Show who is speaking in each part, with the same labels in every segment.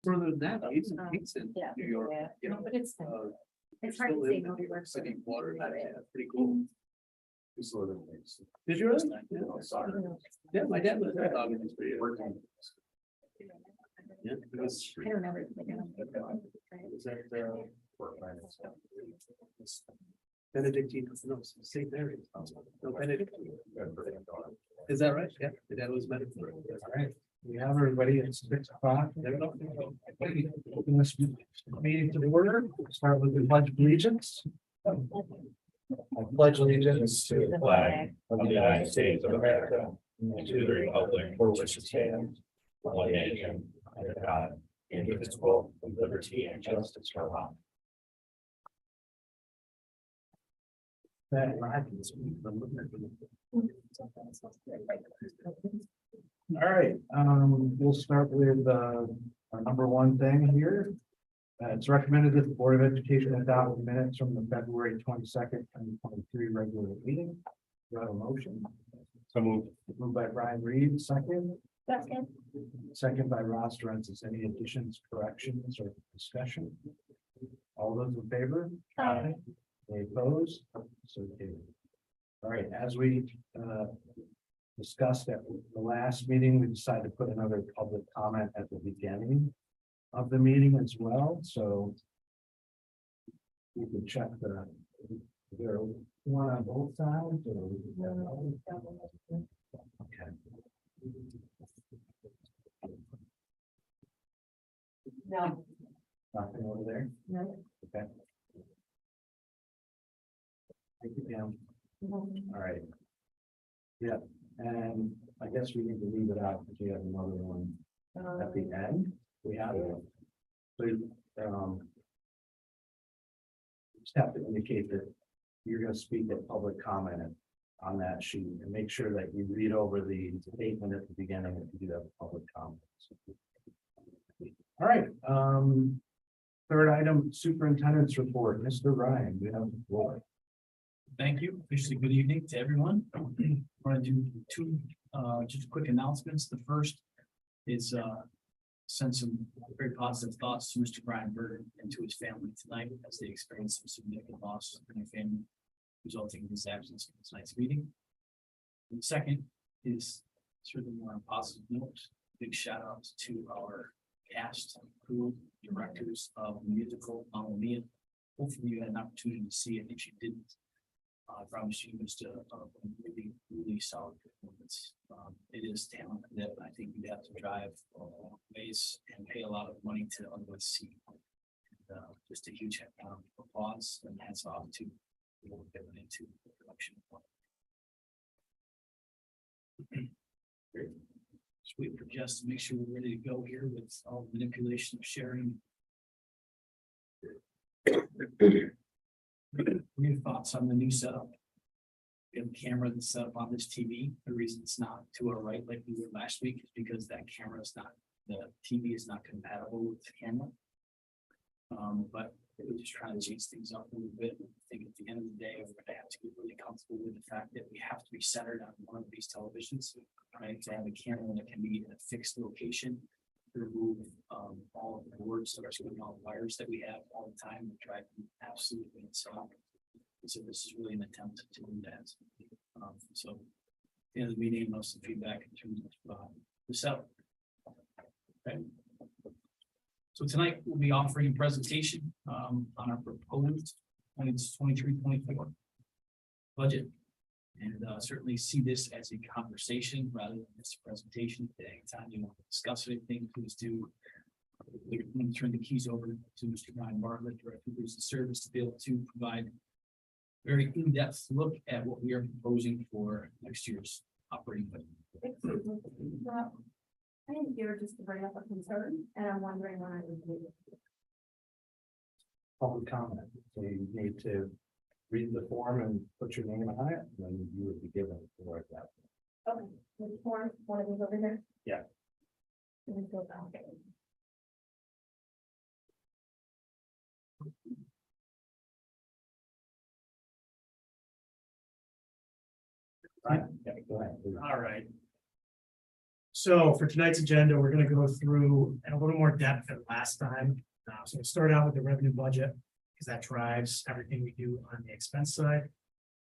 Speaker 1: Further than that, he's in
Speaker 2: Yeah.
Speaker 1: New York,
Speaker 2: Yeah.
Speaker 1: you know.
Speaker 2: But it's
Speaker 1: uh,
Speaker 2: hard to
Speaker 1: still
Speaker 2: say
Speaker 1: in
Speaker 2: nobody works
Speaker 1: City
Speaker 2: for
Speaker 1: water,
Speaker 2: about it.
Speaker 1: yeah, pretty cool.
Speaker 3: Just sort of things.
Speaker 1: Did you really? Yeah,
Speaker 3: Sorry.
Speaker 1: yeah, my dad was there talking for years. Yeah, it was.
Speaker 2: I don't remember.
Speaker 1: Is that, Benedictine, no, St. Mary's. No, Benedictine. Is that right? Yeah, my dad was medical.
Speaker 3: All right, we have everybody at 6 o'clock. Open this meeting to the order. Start with the pledge of allegiance. I pledge allegiance to the flag of the United States of America and to the republic for which it stands, one nation, under God, indivisible, with liberty and justice for all. All right, we'll start with our number one thing here. It's recommended that the Board of Education adopt the minutes from the February 22nd, 2023 regular meeting. Do you have a motion? So moved by Brian Reed, second. Second by Ross Durensis. Any additions, corrections, or discussion? All those in favor?
Speaker 2: Aye.
Speaker 3: Any opposed? So carried. All right, as we discussed at the last meeting, we decided to put another public comment at the beginning of the meeting as well, so we can check there one on both sides or okay.
Speaker 2: No.
Speaker 3: Nothing over there.
Speaker 2: No.
Speaker 3: Okay. Thank you, Pam. All right. Yeah, and I guess we need to leave it out because we have another one at the end. We have it. So, just have to indicate that you're going to speak at public comment on that sheet and make sure that you read over the statement at the beginning if you do have public comments. All right. Third item, superintendent's report. Mr. Ryan, you have the floor.
Speaker 4: Thank you. Officially, good evening to everyone. I want to do two just quick announcements. The first is send some very positive thoughts to Mr. Brian Berger and to his family tonight as they experience some significant loss in their family resulting in his absence from tonight's meeting. And the second is certainly more on a positive note. Big shout out to our cast, crew, directors of the musical Mamma Mia. Hopefully you had an opportunity to see it. If you didn't, I promise you it's a really, really solid performance. It is talent that I think you'd have to drive ways and pay a lot of money to otherwise see. And, just a huge applause and hats off to the work that went into the production. Just wait for Jess to make sure we're ready to go here with all the manipulation of sharing. Your thoughts on the new setup? We have a camera that's set up on this TV. The reason it's not to our right like we were last week is because that camera is not, the TV is not compatible with the camera. But we're just trying to change things up a little bit. I think at the end of the day, we're gonna have to get really comfortable with the fact that we have to be centered on one of these televisions, right? To have a camera that can be in a fixed location, to remove all of the boards that are screwing all the wires that we have all the time and drive them absolutely insane. So this is really an attempt to do that. So at the end of the meeting, most of the feedback in terms of the setup. Okay. So tonight we'll be offering a presentation on our proposed 23-24 budget. And certainly see this as a conversation rather than just a presentation. Anytime you want to discuss anything, please do. We're going to turn the keys over to Mr. Brian Bartlett, Director of Business Service, to be able to provide very in-depth look at what we are proposing for next year's operating budget.
Speaker 2: Well, I am here just to bring up a concern, and I'm wondering when I would do it.
Speaker 3: Public comment. So you need to read the form and put your name on it, and then you would be given the word that.
Speaker 2: Okay, the form, one of these over here?
Speaker 3: Yeah.
Speaker 2: And then go back.
Speaker 3: Right. Yeah, go ahead.
Speaker 4: All right.
Speaker 5: So for tonight's agenda, we're gonna go through in a little more depth than last time. So we'll start out with the revenue budget, because that drives everything we do on the expense side.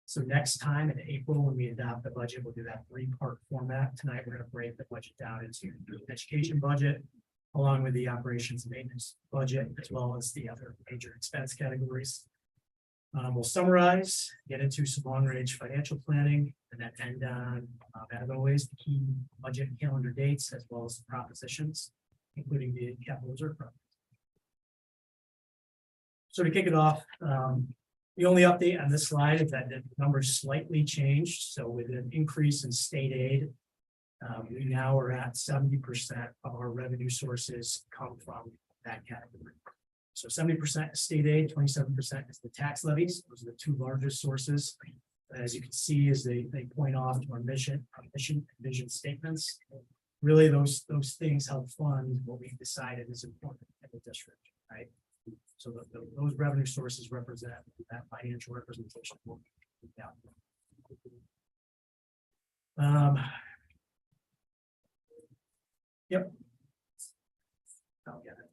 Speaker 5: So next time in April, when we adopt the budget, we'll do that three-part format. Tonight, we're gonna break the budget down into the education budget, along with the operations and maintenance budget, as well as the other major expense categories. We'll summarize, get into some long-range financial planning, and then end on, as always, the key budget calendar dates, as well as the propositions, including the capital reserve project. So to kick it off, the only update on this slide is that the numbers slightly changed. So with an increase in state aid, we now are at 70% of our revenue sources come from that category. So 70% is state aid, 27% is the tax levies. Those are the two largest sources. As you can see, as they point off to our mission and vision statements. Really, those things help fund what we've decided is important in the district, right? So those revenue sources represent that financial representation. Yeah. Yep. I'll get it.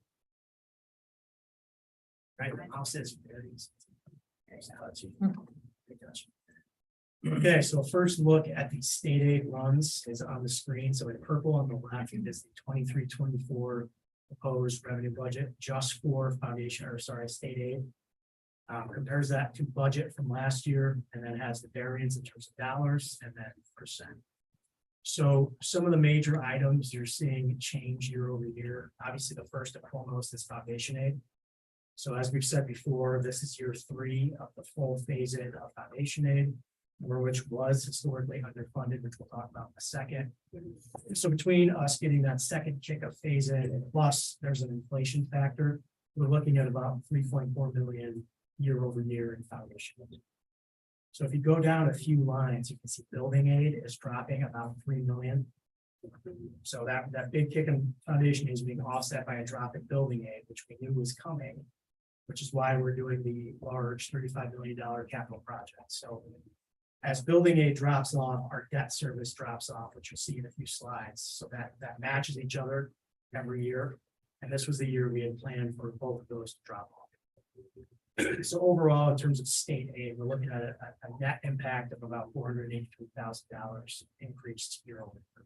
Speaker 5: Right, the mouse is very easy. Okay, so first look at the state aid runs is on the screen. So in purple on the left, it is the 23-24 proposed revenue budget just for foundation, or sorry, state aid. Compares that to budget from last year, and then has the variance in terms of dollars and then percent. So some of the major items you're seeing change year over year. Obviously, the first and foremost is foundation aid. So as we've said before, this is year 3 of the full phase in of foundation aid, which was historically underfunded, which we'll talk about in a second. So between us getting that second kick of phase in, and plus there's an inflation factor, we're looking at about 3.4 million year over year in foundation aid. So if you go down a few lines, you can see building aid is dropping about 3 million. So that big kick in foundation is being offset by a drop in building aid, which we knew was coming, which is why we're doing the large $35 million capital project. So as building aid drops off, our debt service drops off, which you'll see in a few slides. So that matches each other every year. And this was the year we had planned for both of those to drop off. So overall, in terms of state aid, we're looking at a net impact of about $483,000 increased year over year.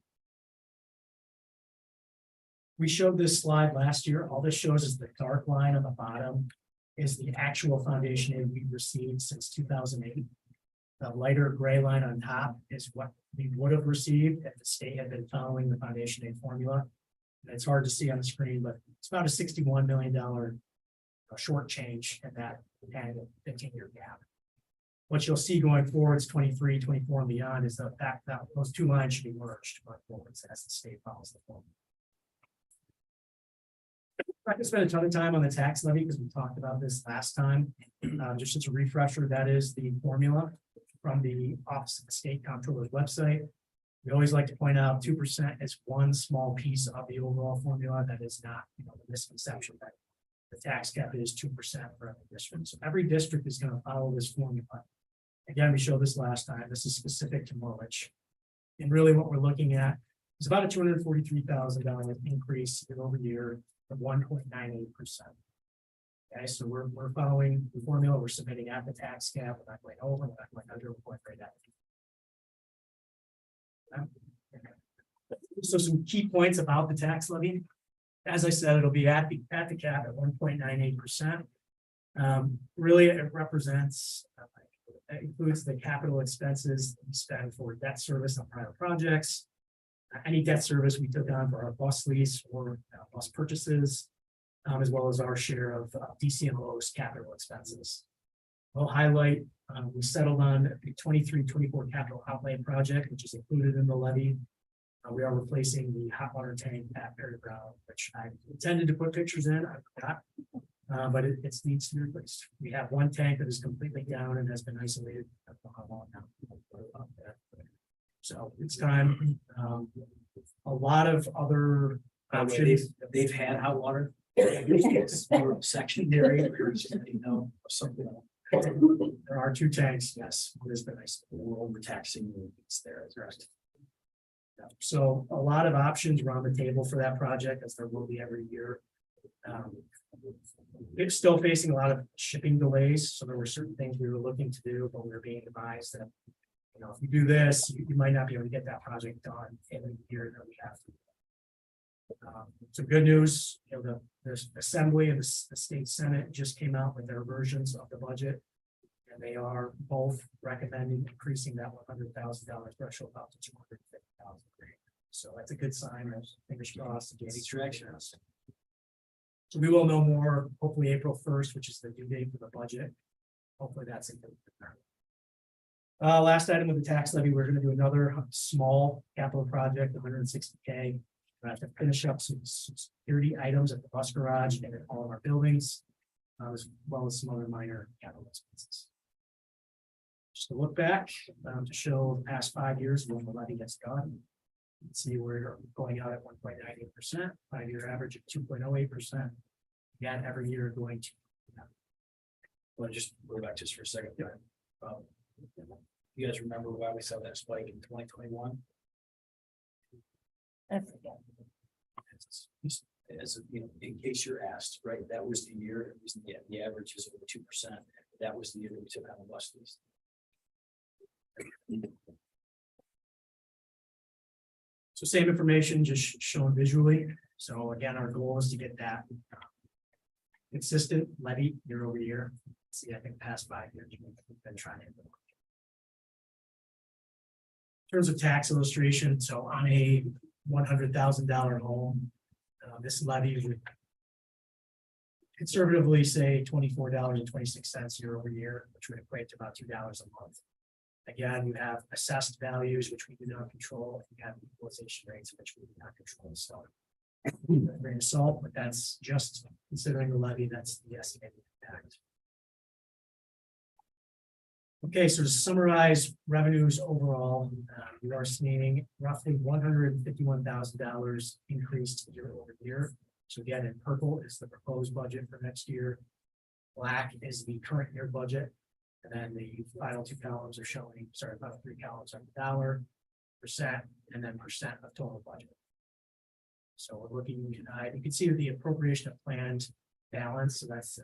Speaker 5: We showed this slide last year. All this shows is the dark line on the bottom is the actual foundation aid we've received since 2008. The lighter gray line on top is what we would have received if the state had been following the foundation aid formula. And it's hard to see on the screen, but it's about a $61 million short change in that 10 to 15-year gap. What you'll see going forward is 23, 24 and beyond is the fact that those two lines should be merged going forward as the state follows the formula. I'm not going to spend a ton of time on the tax levy because we talked about this last time. Just as a refresher, that is the formula from the Office of the State Comptroller's website. We always like to point out 2% is one small piece of the overall formula. That is not, the misconception that the tax cap is 2% for every district. So every district is going to follow this formula. Again, we showed this last time. This is specific to Norwich. And really what we're looking at is about a $243,000 increase year over year of 1.98%. Okay, so we're following the formula. We're submitting at the tax cap. We're not going over, we're not going under, we're going right at it. So some key points about the tax levy. As I said, it'll be at the cap at 1.98%. Really, it represents, it includes the capital expenses we spend for debt service on private projects, any debt service we took on for our bus lease or bus purchases, as well as our share of DCMO's capital expenses. I'll highlight, we settled on the 23-24 capital outlay project, which is included in the levy. We are replacing the hot water tank at Perry Brown, which I intended to put pictures in, I forgot, but it needs to be replaced. We have one tank that is completely down and has been isolated. I don't know how long now. So it's time. A lot of other options.
Speaker 4: They've had hot water. Secondary, something.
Speaker 5: There are two tanks, yes. It has been isolated.
Speaker 4: We're overtaxing. It's there. Correct.
Speaker 5: So a lot of options were on the table for that project, as there will be every year. It's still facing a lot of shipping delays, so there were certain things we were looking to do, but we were being advised that, you know, if you do this, you might not be able to get that project done in the year that we have to. So good news, you know, the Assembly and the State Senate just came out with their versions of the budget. And they are both recommending increasing that $100,000 threshold up to $250,000. So that's a good sign. Fingers crossed to gain traction. So we will know more, hopefully April 1st, which is the due date for the budget. Hopefully that's it. Last item with the tax levy, we're going to do another small capital project, $160K. We have to finish up some security items at the bus garage and at all of our buildings, as well as some other minor capital expenses. Just to look back, to show the past 5 years when the levy gets done. See, we're going out at 1.98%, 5-year average of 2.08%. Again, every year going to.
Speaker 4: Well, just go back just for a second. You guys remember why we saw that spike in 2021? As you know, in case you're asked, right? That was the year. It was the average is over 2%. That was the year that we took out a bus lease.
Speaker 5: So same information, just shown visually. So again, our goal is to get that consistent levy year over year. See, I think past 5 years, we've been trying to. In terms of tax illustration, so on a $100,000 home, this levy would conservatively say $24.26 year over year, which would equate to about $2 a month. Again, you have assessed values, which we do not control. You have equalization rates, which we do not control. So, grain of salt, but that's just considering the levy. That's the estimated impact. Okay, so to summarize revenues overall, we are seeing roughly $151,000 increased year over year. So again, in purple is the proposed budget for next year. Black is the current year budget. And then the final 2 columns are showing, sorry, about 3 columns are dollar, percent, and then percent of total budget. So we're looking, you can see the appropriation of planned balance. So that's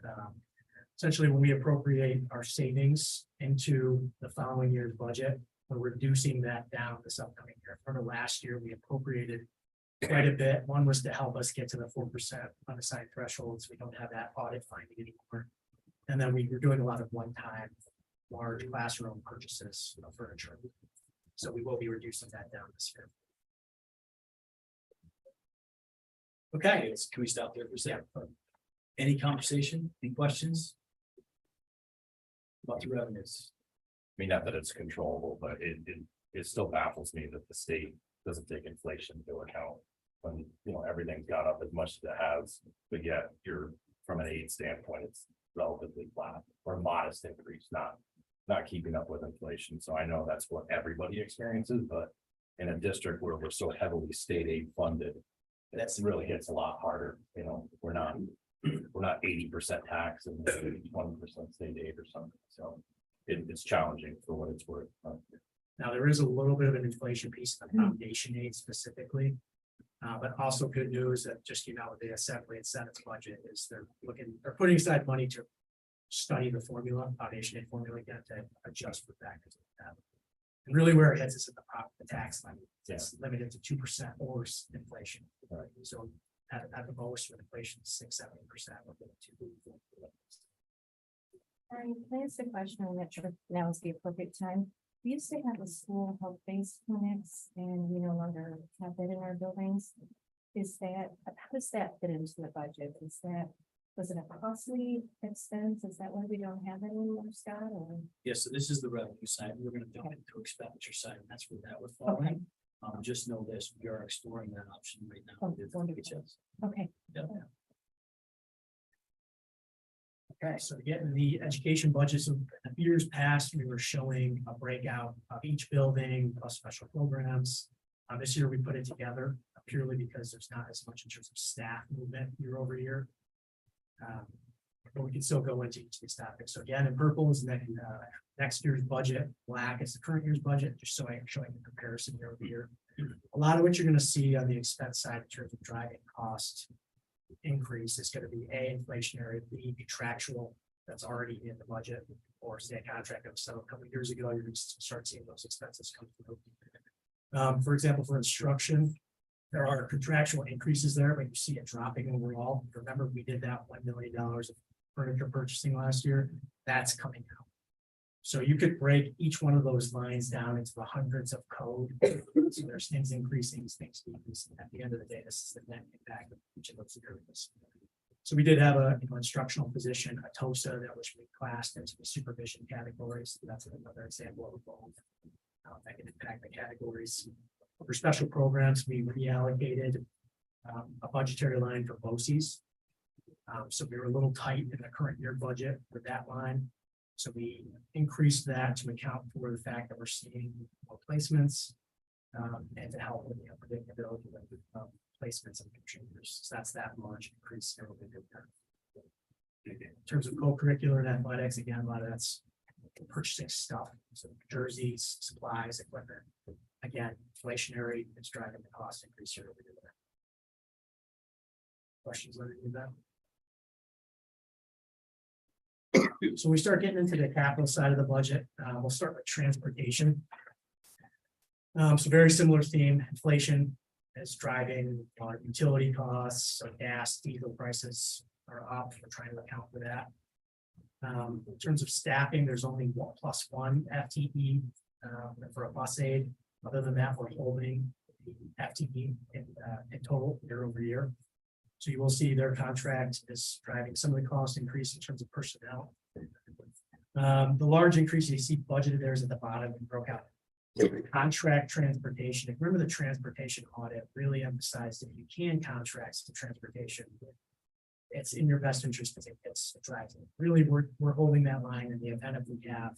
Speaker 5: essentially when we appropriate our savings into the following year's budget, we're reducing that down this upcoming year. Remember last year, we appropriated quite a bit. One was to help us get to the 4% unassigned thresholds. We don't have that audit finding anymore. And then we were doing a lot of one-time large classroom purchases of furniture. So we will be reducing that down this year.
Speaker 4: Okay, can we stop there for a second? Any conversation, any questions? About the revenues?
Speaker 6: I mean, not that it's controllable, but it still baffles me that the state doesn't take inflation into account. When, you know, everything's got up as much as it has, but yet you're, from an aid standpoint, it's relatively flat or modest increase, not keeping up with inflation. So I know that's what everybody experiences, but in a district where we're so heavily state aid funded, that's really hits a lot harder. You know, we're not 80% tax and 20% state aid or something. So it's challenging for what it's worth.
Speaker 5: Now, there is a little bit of an inflation piece of foundation aid specifically. But also good news that just, you know, the Assembly and Senate's budget is they're putting aside money to study the formula, foundation aid formula, again, to adjust for factors like that. And really where it hits is at the tax limit. It's limited to 2% or inflation.
Speaker 6: Right.
Speaker 5: So at the most with inflation, 6-7%.
Speaker 2: Can I ask a question? I'm not sure now is the appropriate time. We used to have a school health-based clinics and we no longer have that in our buildings. How does that fit into the budget? Was it a costly expense? Is that why we don't have it anymore, Scott? Or?
Speaker 4: Yes, so this is the revenue side. We're going to dump into expenditure side, and that's where that would fall in. Just know this, we are exploring that option right now.
Speaker 2: Oh, wonderful. Okay.
Speaker 4: Yep.
Speaker 5: Okay, so to get in the education budget, so in years past, we were showing a breakout of each building plus special programs. This year we put it together purely because there's not as much in terms of staff movement year over year. But we can still go into each of these topics. So again, in purple is net next year's budget, black is the current year's budget, just so I'm showing the comparison year over year. A lot of what you're gonna see on the expense side in terms of driving cost increase is gonna be A, inflationary, B, contractual, that's already in the budget, or say a contract that was settled a couple of years ago, you're gonna start seeing those expenses come through. For example, for instruction, there are contractual increases there, but you see it dropping overall. Remember, we did that $1 million of furniture purchasing last year, that's coming out. So you could break each one of those lines down into the hundreds of code. So there's things increasing, things decreasing. At the end of the day, this is the net impact of each of those areas. So we did have a instructional position, a TOSA that was reclassed into the supervision categories. That's another example of both. That can impact the categories. For special programs, we reallocated a budgetary line for BOCES. So we were a little tight in the current year budget for that line. So we increased that to account for the fact that we're seeing more placements and to help with the predictability of placements and contributors. So that's that large increase. In terms of co-curricular and athletics, again, a lot of that's purchasing stuff, so jerseys, supplies, equipment. Again, inflationary, it's driving the cost increase here. Questions on any of that? So we start getting into the capital side of the budget. We'll start with transportation. So very similar theme, inflation is driving utility costs, so gas, diesel prices are up. We're trying to account for that. In terms of staffing, there's only +1 FTE for a bus aide. Other than that, we're holding the FTE in total year over year. So you will see their contract is driving some of the cost increase in terms of personnel. The large increase you see budgeted there is at the bottom and broke out. Contract transportation. Remember, the transportation audit really emphasized if you can contract the transportation, it's in your best interest because it's driving. Really, we're holding that line in the event if we have,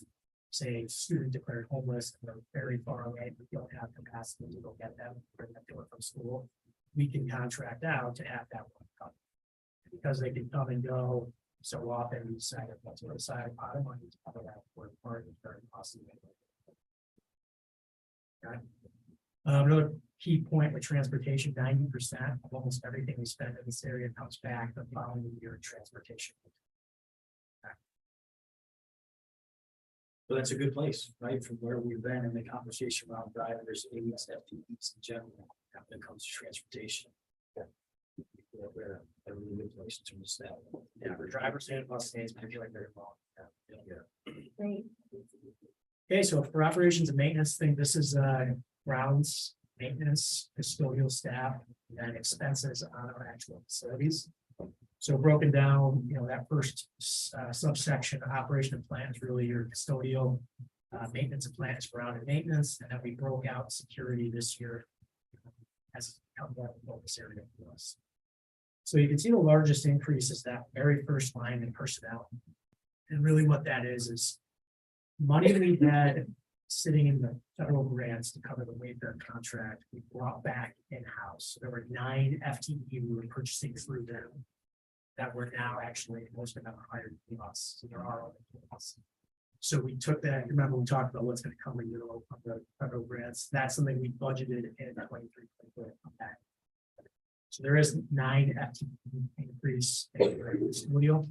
Speaker 5: say, student declared homeless and they're very far away, we don't have capacity to go get them, bring them to it from school. We can contract out to have that one come. Because they can come and go so often, we decided that's what side bottom line is cover that for part is very costly. Okay. Another key point with transportation, 90% of almost everything we spend in this area comes back the following year in transportation. Okay.
Speaker 4: So that's a good place, right? From where we've been in the conversation around drivers, aides, FTEs in general, when it comes to transportation. We're a really good place in terms of that.
Speaker 5: Yeah, for drivers and bus aides, I feel like very well.
Speaker 2: Great.
Speaker 5: Okay, so for operations and maintenance thing, this is grounds, maintenance, custodial staff, and expenses on our actual facilities. So broken down, that first subsection, operation and plant is really your custodial, maintenance and plant is ground and maintenance, and then we broke out security this year as a focus area for us. So you can see the largest increase is that very first line in personnel. And really what that is money we had sitting in the federal grants to cover the Wayfair contract, we brought back in-house. There were 9 FTE we were purchasing through them that were now actually, most of them are hired to us. So there are other us. So we took that, remember we talked about what's going to come in of the federal grants. That's something we budgeted in 23. So there is 9 FTE increase in the studio,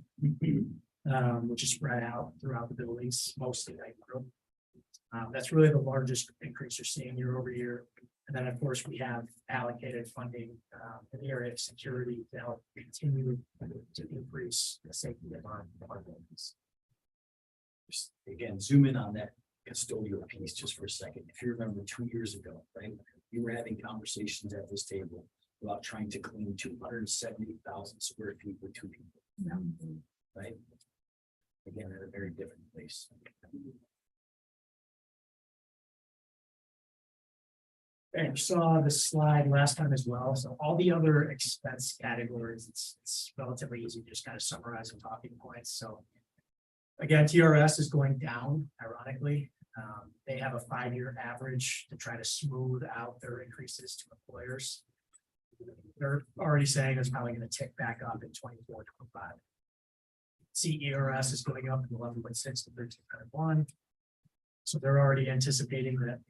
Speaker 5: which is spread out throughout the buildings, mostly night room. That's really the largest increase you're seeing year over year. And then, of course, we have allocated funding in the area of security to help continue to increase the safety of our buildings.
Speaker 4: Just again, zoom in on that custodial piece just for a second. If you remember 2 years ago, right, we were having conversations at this table about trying to clean 270,000 square feet with 2 people, right? Again, at a very different place.
Speaker 5: And you saw this slide last time as well. So all the other expense categories, it's relatively easy to just kind of summarize some talking points. So again, TRS is going down, ironically. They have a 5-year average to try to smooth out their increases to employers. They're already saying it's probably going to tick back up in 24, 25. CERS is going up from 11.6 to 13.1. So they're already anticipating that,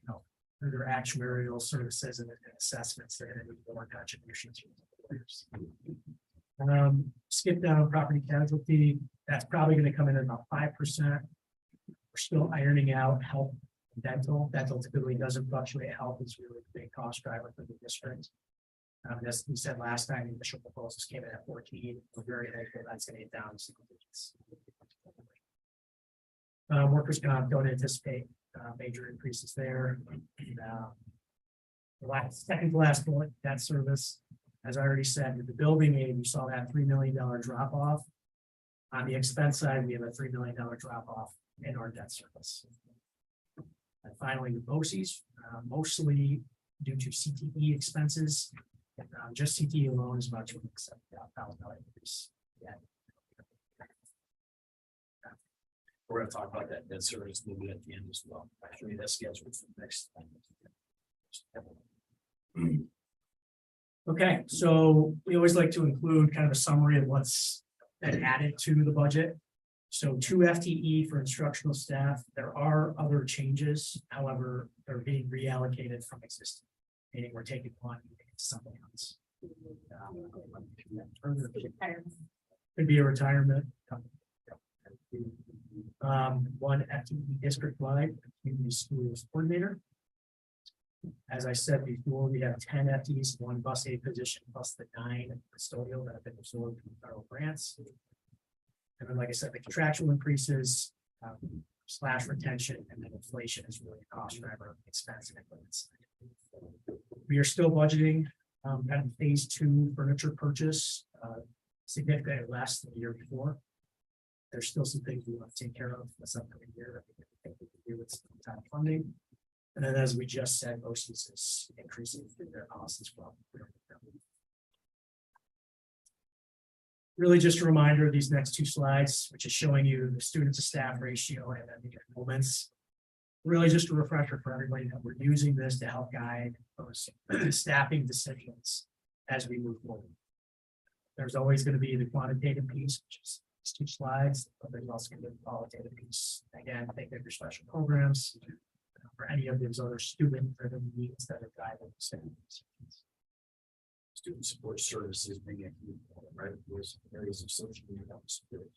Speaker 5: through their actuarial services and assessments, they're gonna need more contributions. Skip down property casualty, that's probably gonna come in at about 5%. We're still ironing out health and dental. Dental typically doesn't fluctuate. Health is really a big cost driver for the district. As we said last time, the initial proposals came in at 14. We're very hopeful that's gonna get down to single digits. Workers' comp, don't anticipate major increases there. The second to last bullet, debt service. As I already said, with the building aid, we saw that $3 million drop off. On the expense side, we have a $3 million drop off in our debt service. And finally, the BOCES, mostly due to CTE expenses. Just CTE alone is about $270,000 increase. Yeah.
Speaker 4: We're gonna talk about that debt service a little bit at the end as well. Actually, that's scheduled for next time.
Speaker 5: Okay, so we always like to include kind of a summary of what's been added to the budget. So 2 FTE for instructional staff. There are other changes, however, they're being reallocated from existing. Meaning we're taking one and making it something else. Could be a retirement. 1 FTE district-wide community schools coordinator. As I said before, we have 10 FTEs, 1 bus aid position, plus the 9 custodial that have been absorbed from federal grants. And then, like I said, the contractual increases, / retention, and then inflation is really a cost driver, expense and equipment. We are still budgeting kind of phase 2 furniture purchase, significantly less than the year before. There's still some things we want to take care of this upcoming year. I think we can do with some time funding. And then, as we just said, BOCES is increasing their costs as well. Really just a reminder of these next 2 slides, which is showing you the student to staff ratio and then the enrollments. Really just a refresher for everybody that we're using this to help guide those staffing decisions as we move forward. There's always going to be the quantitative piece, which is these 2 slides, but there's also going to be the qualitative piece. Again, think of your special programs or any of those other student-driven needs that are guiding decisions.
Speaker 4: Student support services being included, right? There's areas of social media support.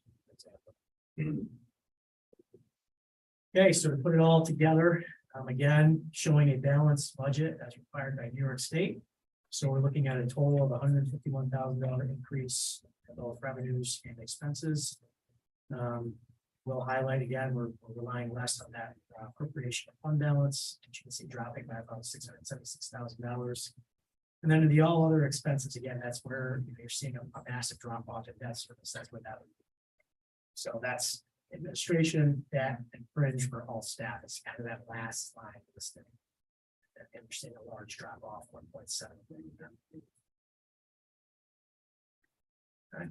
Speaker 5: Okay, so to put it all together, again, showing a balanced budget as required by New York State. So we're looking at a total of $151,000 increase in both revenues and expenses. We'll highlight again, we're relying less on that appropriation of fund balance, which you can see dropping by about $676,000. And then in the all other expenses, again, that's where you're seeing a massive drop off in debt service. That's what that would be. So that's administration, debt, and fringe for all staff. It's kind of that last line of this thing. And we're seeing a large drop off, 1.7 billion. Okay.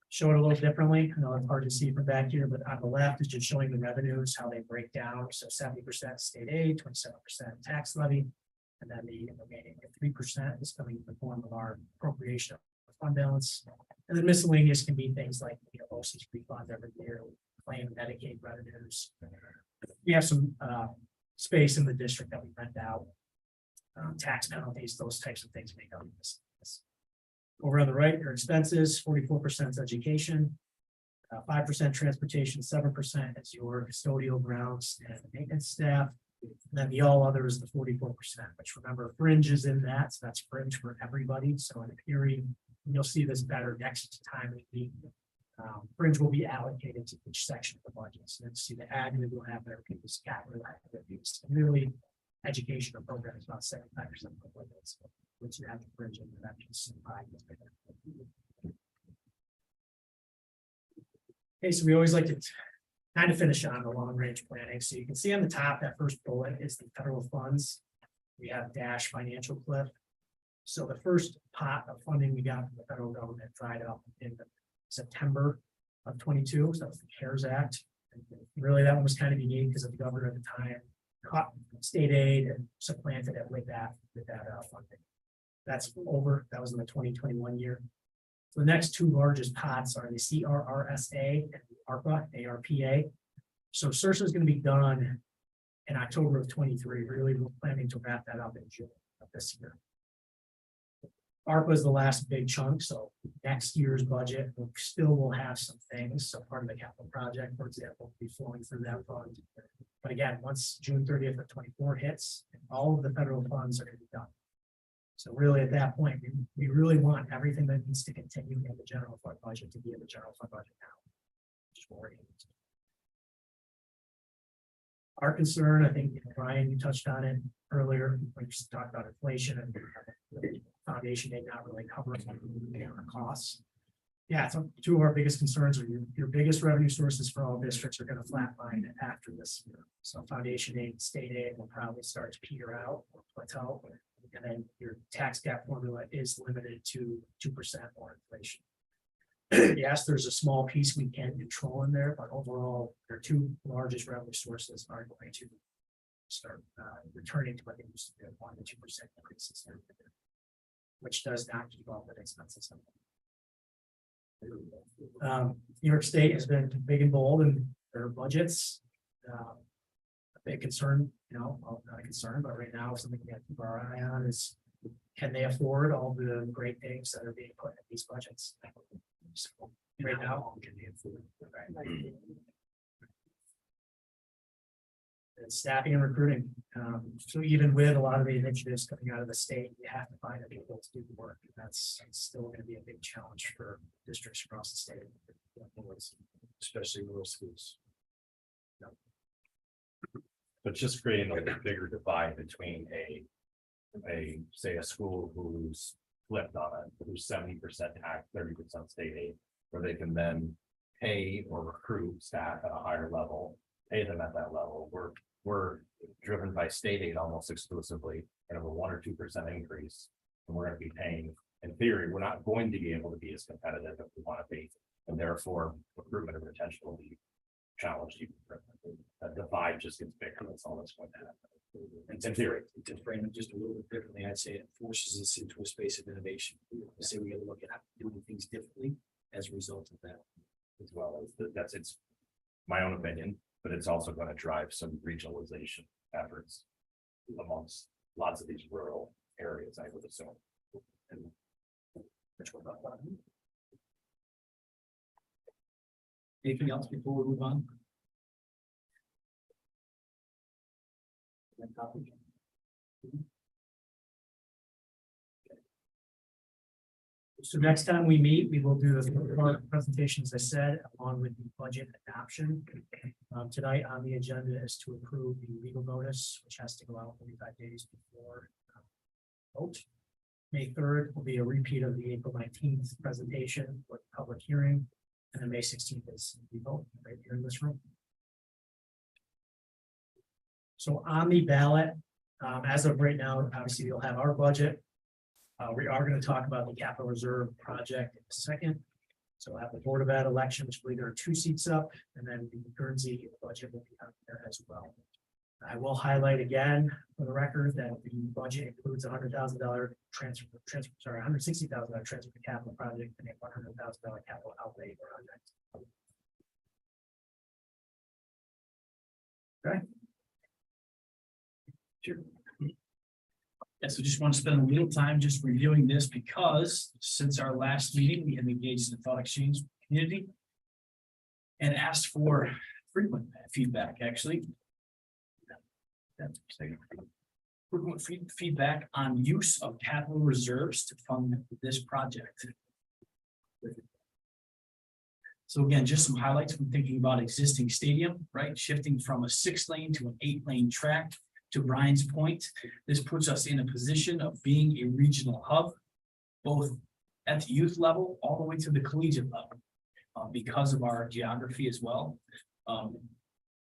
Speaker 5: Show it a little differently. I know it's hard to see from back here, but on the left is just showing the revenues, how they break down. So 70% state aid, 27% tax levy, and then the remaining 3% is coming in the form of our appropriation of fund balance. And then miscellaneous can be things like BOCES refund every year, claim Medicaid revenues. We have some space in the district that we rent out, tax penalties, those types of things make up this. Over on the right, your expenses, 44% education, 5% transportation, 7% is your custodial grounds and maintenance staff. And then the all others, the 44%, which remember fringe is in that, so that's fringe for everybody. So in theory, you'll see this better next time we meet. Fringe will be allocated to each section of the budget. So let's see the admin will have their people's capital activities. And really, educational programs about 75% of the budget. So once you have the fringe in that piece. Okay, so we always like to kind of finish on the long range planning. So you can see on the top, that first bullet is the federal funds. We have dash financial cliff. So the first pot of funding we got from the federal government dried up in September of 22. So that was the CARES Act. And really, that one was kind of unique because the governor at the time caught state aid and supplanted it with that funding. That's over. That was in the 2021 year. So the next 2 largest pots are the CRRSA and the ARPA. So CRRSA is going to be done in October of 23. Really, we're planning to wrap that up in June of this year. ARPA is the last big chunk, so next year's budget will have some things. So part of the capital project, for example, will be flowing through that fund. But again, once June 30th of 24 hits, all of the federal funds are going to be done. So really, at that point, we really want everything that needs to continue in the general fund budget to be in the general fund budget now. Just worrying. Our concern, I think, Brian, you touched on it earlier, when you talked about inflation and the foundation aid not really covering our costs. Yeah, so two of our biggest concerns are your biggest revenue sources for all districts are going to flatline after this year. So foundation aid, state aid will probably start to peter out or plateau. And then your tax cap formula is limited to 2% more inflation. Yes, there's a small piece we can control in there, but overall, their two largest revenue sources are going to start returning to what they used to be, 1 to 2% increases, which does not keep up with expenses. New York State has been big and bold in their budgets. A big concern, well, not a concern, but right now something we have to keep our eye on is, can they afford all the great things that are being put in these budgets? So, right now, can they afford it? It's staffing and recruiting. So even with a lot of the initiatives coming out of the state, you have to find people to do the work. And that's still going to be a big challenge for districts across the state, especially rural schools.
Speaker 6: But just creating a bigger divide between say a school who's flipped on it, who's 70% tax, 30% state aid, where they can then pay or recruit staff at a higher level, pay them at that level. We're driven by state aid almost exclusively, and of a 1 or 2% increase, and we're going to be paying. In theory, we're not going to be able to be as competitive if we want to be, and therefore recruitment and retention will be challenged even further. That divide just gets bigger. That's all that's going to happen. In theory,
Speaker 4: To frame it just a little bit differently, I'd say it forces us into a space of innovation. Say we got to look at doing things differently as a result of that.
Speaker 6: as well as it's my own opinion, but it's also going to drive some regionalization efforts amongst lots of these rural areas, I would assume. And which one about that?
Speaker 4: Anything else before we move on?
Speaker 5: So next time we meet, we will do the presentation, as I said, along with the budget adoption. Tonight on the agenda is to approve the legal notice, which has to go out 45 days before vote. May 3rd will be a repeat of the April 19th presentation for the public hearing, and then May 16th is the vote right here in this room. So on the ballot, as of right now, obviously you'll have our budget. We are going to talk about the capital reserve project in a second. So we'll have the Board of Ed election, which I believe there are 2 seats up, and then the Guernsey budget will be up there as well. I will highlight again for the record that the budget includes $100,000 transfer, sorry, $160,000 transfer to capital project and a $100,000 capital outlay project. Okay.
Speaker 4: Sure. Yeah, so just want to spend a little time just reviewing this because since our last meeting, we have engaged in the thought exchange with the community and asked for frequent feedback, actually. Frequent feedback on use of capital reserves to fund this project. So again, just some highlights from thinking about existing stadium, right? Shifting from a 6-lane to an 8-lane track. To Brian's point, this puts us in a position of being a regional hub, both at the youth level all the way to the collegiate level, because of our geography as well.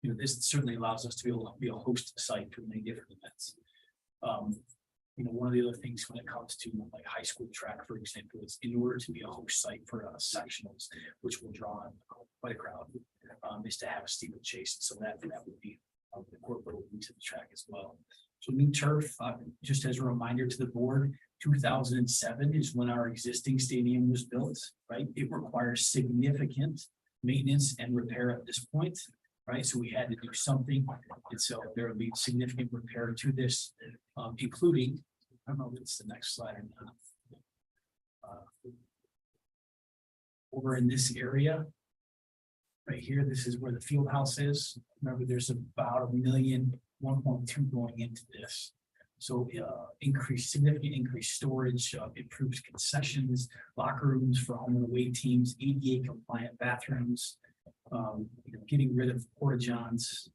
Speaker 4: This certainly allows us to be able to be a host site for many different events. One of the other things when it comes to like high school track, for example, is in order to be a host site for sectionals, which will draw quite a crowd, is to have a steeplechase. So that would be incorporated into the track as well. So new turf, just as a reminder to the board, 2007 is when our existing stadium was built, right? It requires significant maintenance and repair at this point. right? So we had to do something, and so there will be significant repair to this, including, I don't know if it's the next slide or not. Over in this area. Right here, this is where the field house is. Remember, there's about 1.2 going into this. So significant increased storage, improves concessions, locker rooms for home and away teams, ADA compliant bathrooms. Getting rid of porta johns,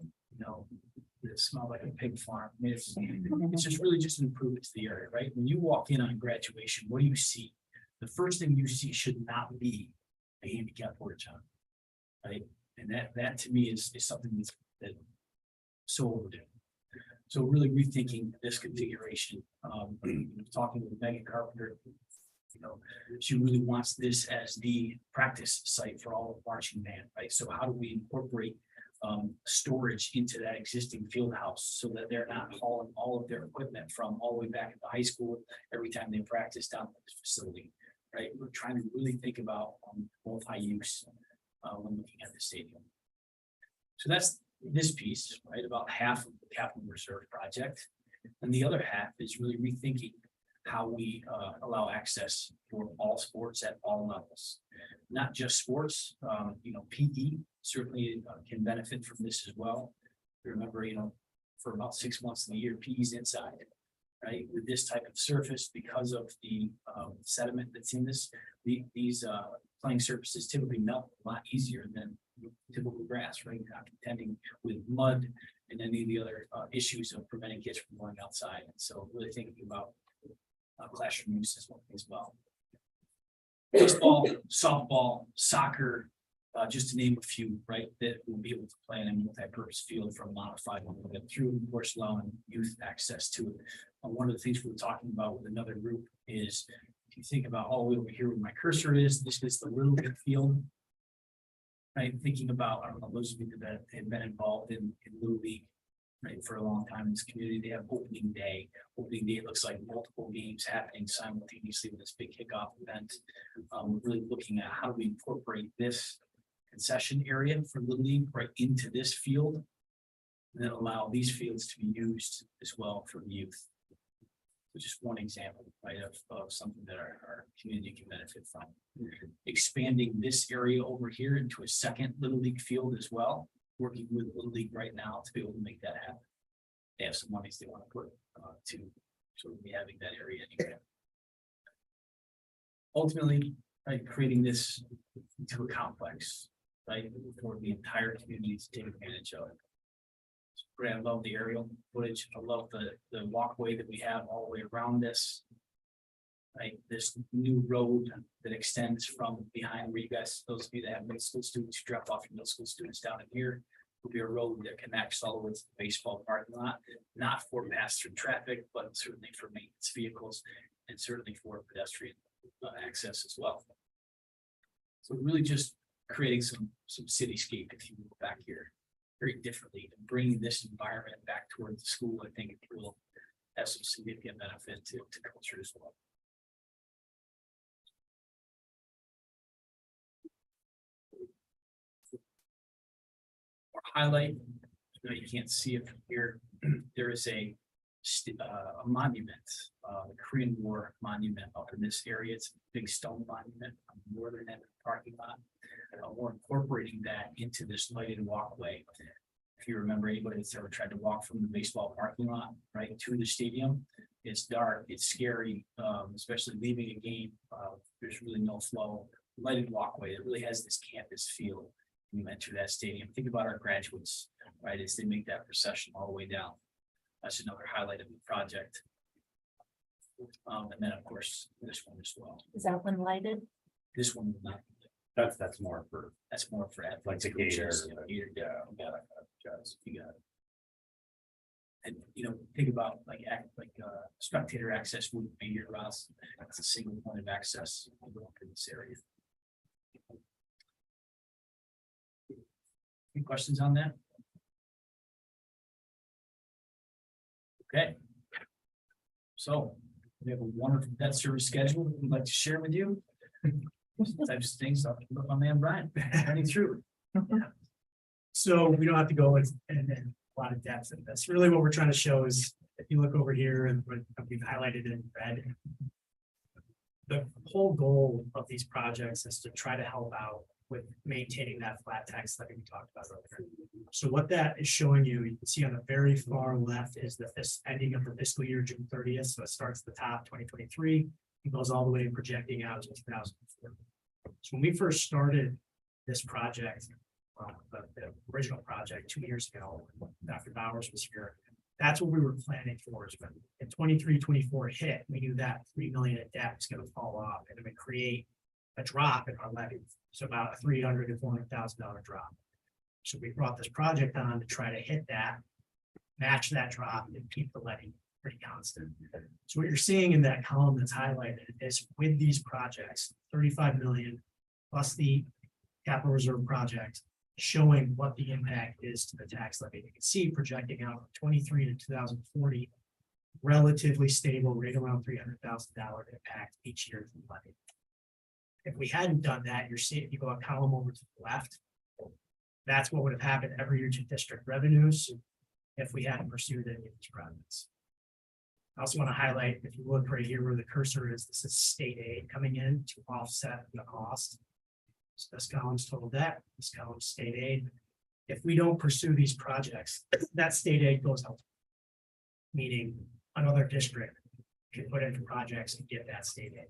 Speaker 4: that smell like a pig farm. I mean, it's just really just an improvement to the area, right? When you walk in on graduation, what do you see? The first thing you see should not be a handicap porta john, right? And that to me is something that's so overdue. So really rethinking this configuration, talking with Megan Carpenter, she really wants this as the practice site for all of marching band, right? So how do we incorporate storage into that existing field house so that they're not hauling all of their equipment from all the way back at the high school every time they practice down at this facility, right? We're trying to really think about multi-use when looking at the stadium. So that's this piece, right? About half of the capital reserve project. And the other half is really rethinking how we allow access for all sports at all levels, not just sports. PE certainly can benefit from this as well. Remember, for about 6 months of the year, PE's inside, right? With this type of surface, because of the sediment that's in this, these playing surfaces typically melt a lot easier than typical grass, right? Not contending with mud and any of the other issues of preventing kids from going outside. And so really thinking about classroom use as well. Baseball, softball, soccer, just to name a few, right, that will be able to play in a multi-purpose field from modified through, of course, allowing youth access to it. One of the things we were talking about with another group is, if you think about all the way over here where my cursor is, this is the Little League field. Right, thinking about, I don't know, those of you that have been involved in Little League, right, for a long time in this community, they have opening day. Opening day looks like multiple games happening simultaneously with this big kickoff event. We're really looking at how do we incorporate this concession area for Little League right into this field, and then allow these fields to be used as well for the youth. So just one example, right, of something that our community can benefit from. Expanding this area over here into a second Little League field as well. Working with Little League right now to be able to make that happen. They have some monies they want to put to sort of be having that area anyway. Ultimately, right, creating this into a complex, right, for the entire community to take advantage of. Great, I love the aerial footage. I love the walkway that we have all the way around this. Right, this new road that extends from behind where you guys, those of you that have middle school students, you drop off your middle school students down in here, will be a road that connects all the way to the baseball parking lot, not for pass-through traffic, but certainly for maintenance vehicles and certainly for pedestrian access as well. So really just creating some cityscape, if you will, back here very differently, and bringing this environment back towards the school. I think it will have some significant benefit to culture as well. Highlight, you can't see it from here. There is a monument, the Korean War monument up in this area. It's a big stone monument on the northern end of the parking lot. We're incorporating that into this lighted walkway. If you remember, anybody that's ever tried to walk from the baseball parking lot right to the stadium, it's dark, it's scary, especially leaving a game. There's really no flow. Lighted walkway, it really has this campus feel. You enter that stadium. Think about our graduates, right, as they make that procession all the way down. That's another highlight of the project. And then, of course, this one as well.
Speaker 2: Is that one lighted?
Speaker 4: This one will not.
Speaker 6: That's more for
Speaker 4: Like
Speaker 6: the gator.
Speaker 4: You got it. And think about spectator access wouldn't be here, Ross. That's a single point of access in this area. Any questions on that? Okay. So we have a wonderful debt service schedule that we'd like to share with you. Types of things I'll put my man Brian running through. Yeah.
Speaker 5: So we don't have to go in a lot of depth in this. Really what we're trying to show is, if you look over here and what we've highlighted in red. The whole goal of these projects is to try to help out with maintaining that flat tax levy we talked about earlier. So what that is showing you, you can see on the very far left is the ending of the fiscal year, June 30th. So it starts at the top, 2023, and goes all the way projecting out to 2004. So when we first started this project, the original project 2 years ago, Dr. Bowers was here. That's what we were planning for. Is when in 23-24 hit, we knew that 3 million in debt was going to fall off and it would create a drop in our levy. So about a $300,000 to $400,000 drop. So we brought this project on to try to hit that, match that drop, and keep the levy pretty constant. So what you're seeing in that column that's highlighted is with these projects, 35 million plus the capital reserve project, showing what the impact is to the tax levy. You can see projecting out from 23 to 2040, relatively stable, right around $300,000 impact each year from the levy. If we hadn't done that, you're seeing, if you go a column over to the left, that's what would have happened every year to district revenues if we hadn't pursued any of these projects. I also want to highlight, if you look right here where the cursor is, this is state aid coming in to offset the cost. So this column's total debt, this column's state aid. If we don't pursue these projects, that state aid goes out. Meaning another district can put into projects and get that state aid.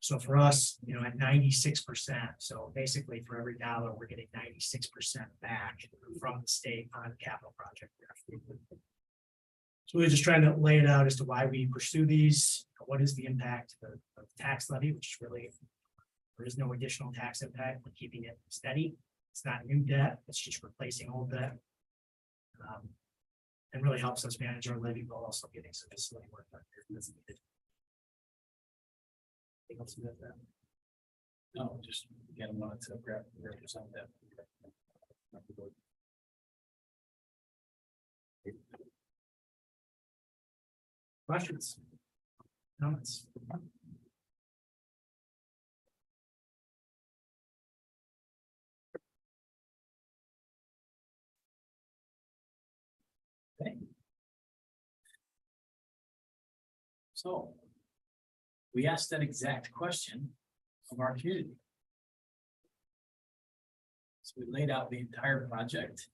Speaker 5: So for us, you know, at 96%, so basically for every dollar, we're getting 96% back from the state on capital project. So we're just trying to lay it out as to why we pursue these. What is the impact of the tax levy, which is really, there is no additional tax impact. We're keeping it steady. It's not new debt. It's just replacing old debt. And really helps us manage our levy while also getting some facility work done that's needed. Anything else about that?
Speaker 4: No, just again, wanted to grab some of that.
Speaker 5: Questions? Comments?
Speaker 4: Okay. So we asked that exact question of our community. So we laid out the entire project.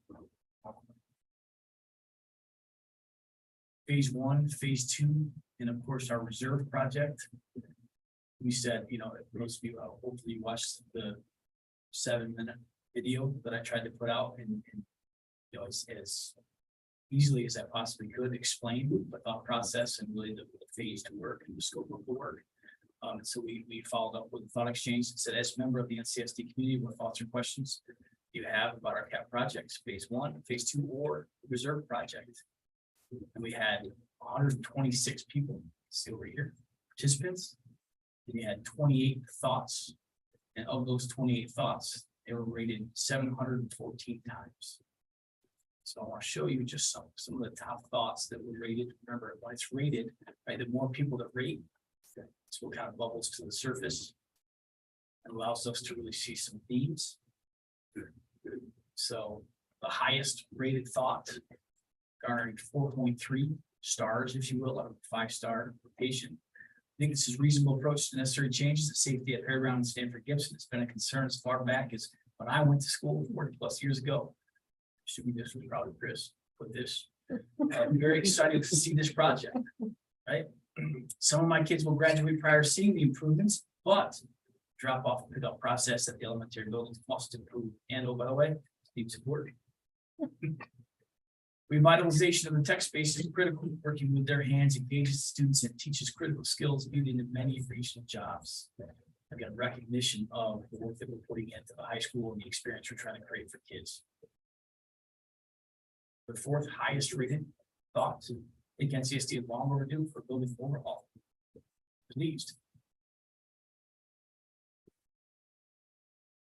Speaker 4: Phase 1, phase 2, and of course our reserve project. We said, you know, most of you hopefully watched the 7-minute video that I tried to put out and you know, as easily as I possibly could explain the thought process and really the phased work and the scope of the work. So we followed up with a thought exchange and said, as a member of the NCSD community, what thoughts or questions you have about our cap projects, phase 1, phase 2, or reserve project. And we had 126 people, see over here, participants, and we had 28 thoughts. And of those 28 thoughts, they were rated 714 times. So I want to show you just some of the top thoughts that were rated. Remember, when it's rated, right, the more people that rate, that's what kind of bubbles to the surface and allows us to really see some themes. So the highest rated thought garnered 4.3 stars, if you will, out of a 5-star patient. I think this is a reasonable approach to necessary changes to safety at Fairground and Stanford Gibson. It's been a concern as far back as when I went to school 40+ years ago. Assuming this was probably Chris put this. I'm very excited to see this project, right? Some of my kids will graduate prior to seeing the improvements, but drop off and pick up process at the elementary buildings must improve. And oh, by the way, need support. Revitalization of the tech space is critical. Working with their hands engages students and teaches critical skills needed in many regional jobs. Again, recognition of the work that we're putting into the high school and the experience we're trying to create for kids. The 4th highest rated thought, I think NCSD is long overdue for building overhaul. Pleased.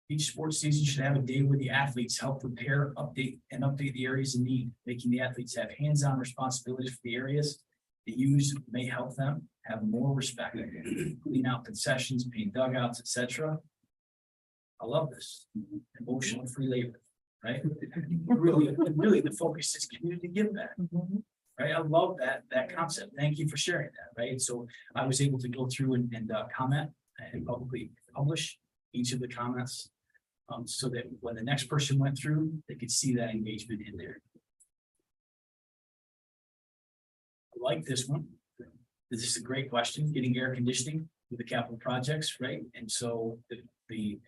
Speaker 4: Each sports season should have a day where the athletes help prepare, update the areas in need, making the athletes have hands-on responsibilities for the areas they use may help them have more respect, clean out concessions, paint dugouts, etc. I love this. Emotional free labor, right? Really, the focus is community give back. Right, I love that concept. Thank you for sharing that, right? So I was able to go through and comment and publicly publish each of the comments. So that when the next person went through, they could see that engagement in there. I like this one. This is a great question, getting air conditioning with the capital projects, right? And so the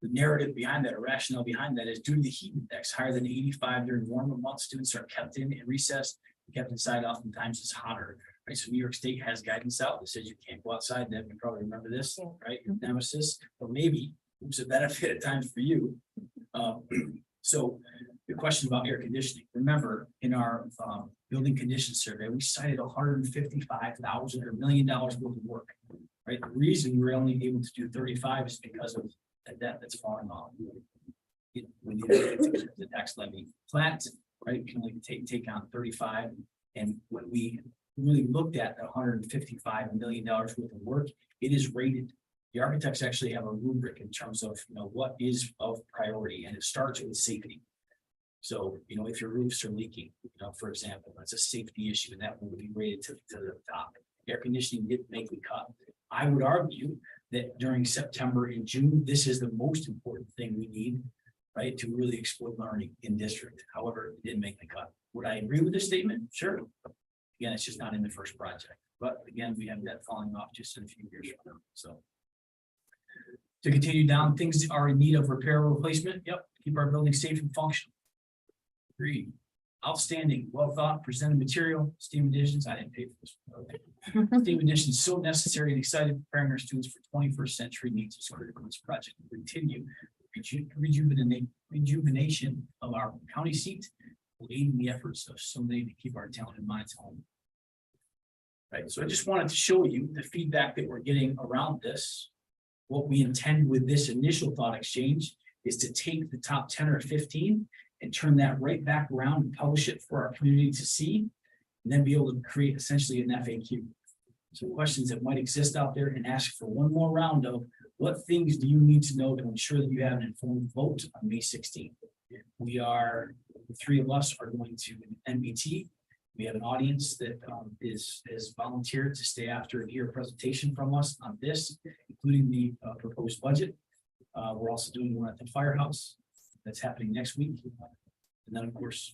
Speaker 4: narrative behind that, or rationale behind that, is due to the heat index higher than 85 during warmer months, students are kept in recess, kept inside. Oftentimes it's hotter, right? So New York State has guidance out that says you can't go outside. Deb, you probably remember this, right? Your nemesis, or maybe it was a benefit at times for you. So the question about air conditioning, remember in our building condition survey, we cited $155,000 or $1 million worth of work, right? The reason we're only able to do 35 is because of the debt that's falling off. When the tax levy flat, right, we can only take on 35. And when we really looked at the $155 million worth of work, it is rated. The architects actually have a rubric in terms of, what is of priority, and it starts with safety. So, if your roofs are leaking, for example, that's a safety issue, and that will be rated to the top. Air conditioning didn't make the cut. I would argue that during September and June, this is the most important thing we need, right, to really exploit learning in district. However, it didn't make the cut. Would I agree with this statement? Sure. Again, it's just not in the first project. But again, we have that falling off just in a few years from now. So to continue down, things are in need of repair or replacement. Yep, keep our building safe and functional. Agreed. Outstanding, well thought, presented material, STEAM additions. I didn't pay for this one. STEAM additions so necessary and excited, preparing our students for 21st century needs is critical. This project will continue rejuvenation of our county seat, will aid in the efforts of so many to keep our talented minds home. Right, so I just wanted to show you the feedback that we're getting around this. What we intend with this initial thought exchange is to take the top 10 or 15 and turn that right back around and publish it for our community to see, and then be able to create essentially an FAQ. So questions that might exist out there, and ask for one more round of what things do you need to know to ensure that you have an informed vote on May 16th. We are, the three of us are going to NBT. We have an audience that is volunteered to stay after and hear a presentation from us on this, including the proposed budget. We're also doing one at the firehouse. That's happening next week. And then, of course,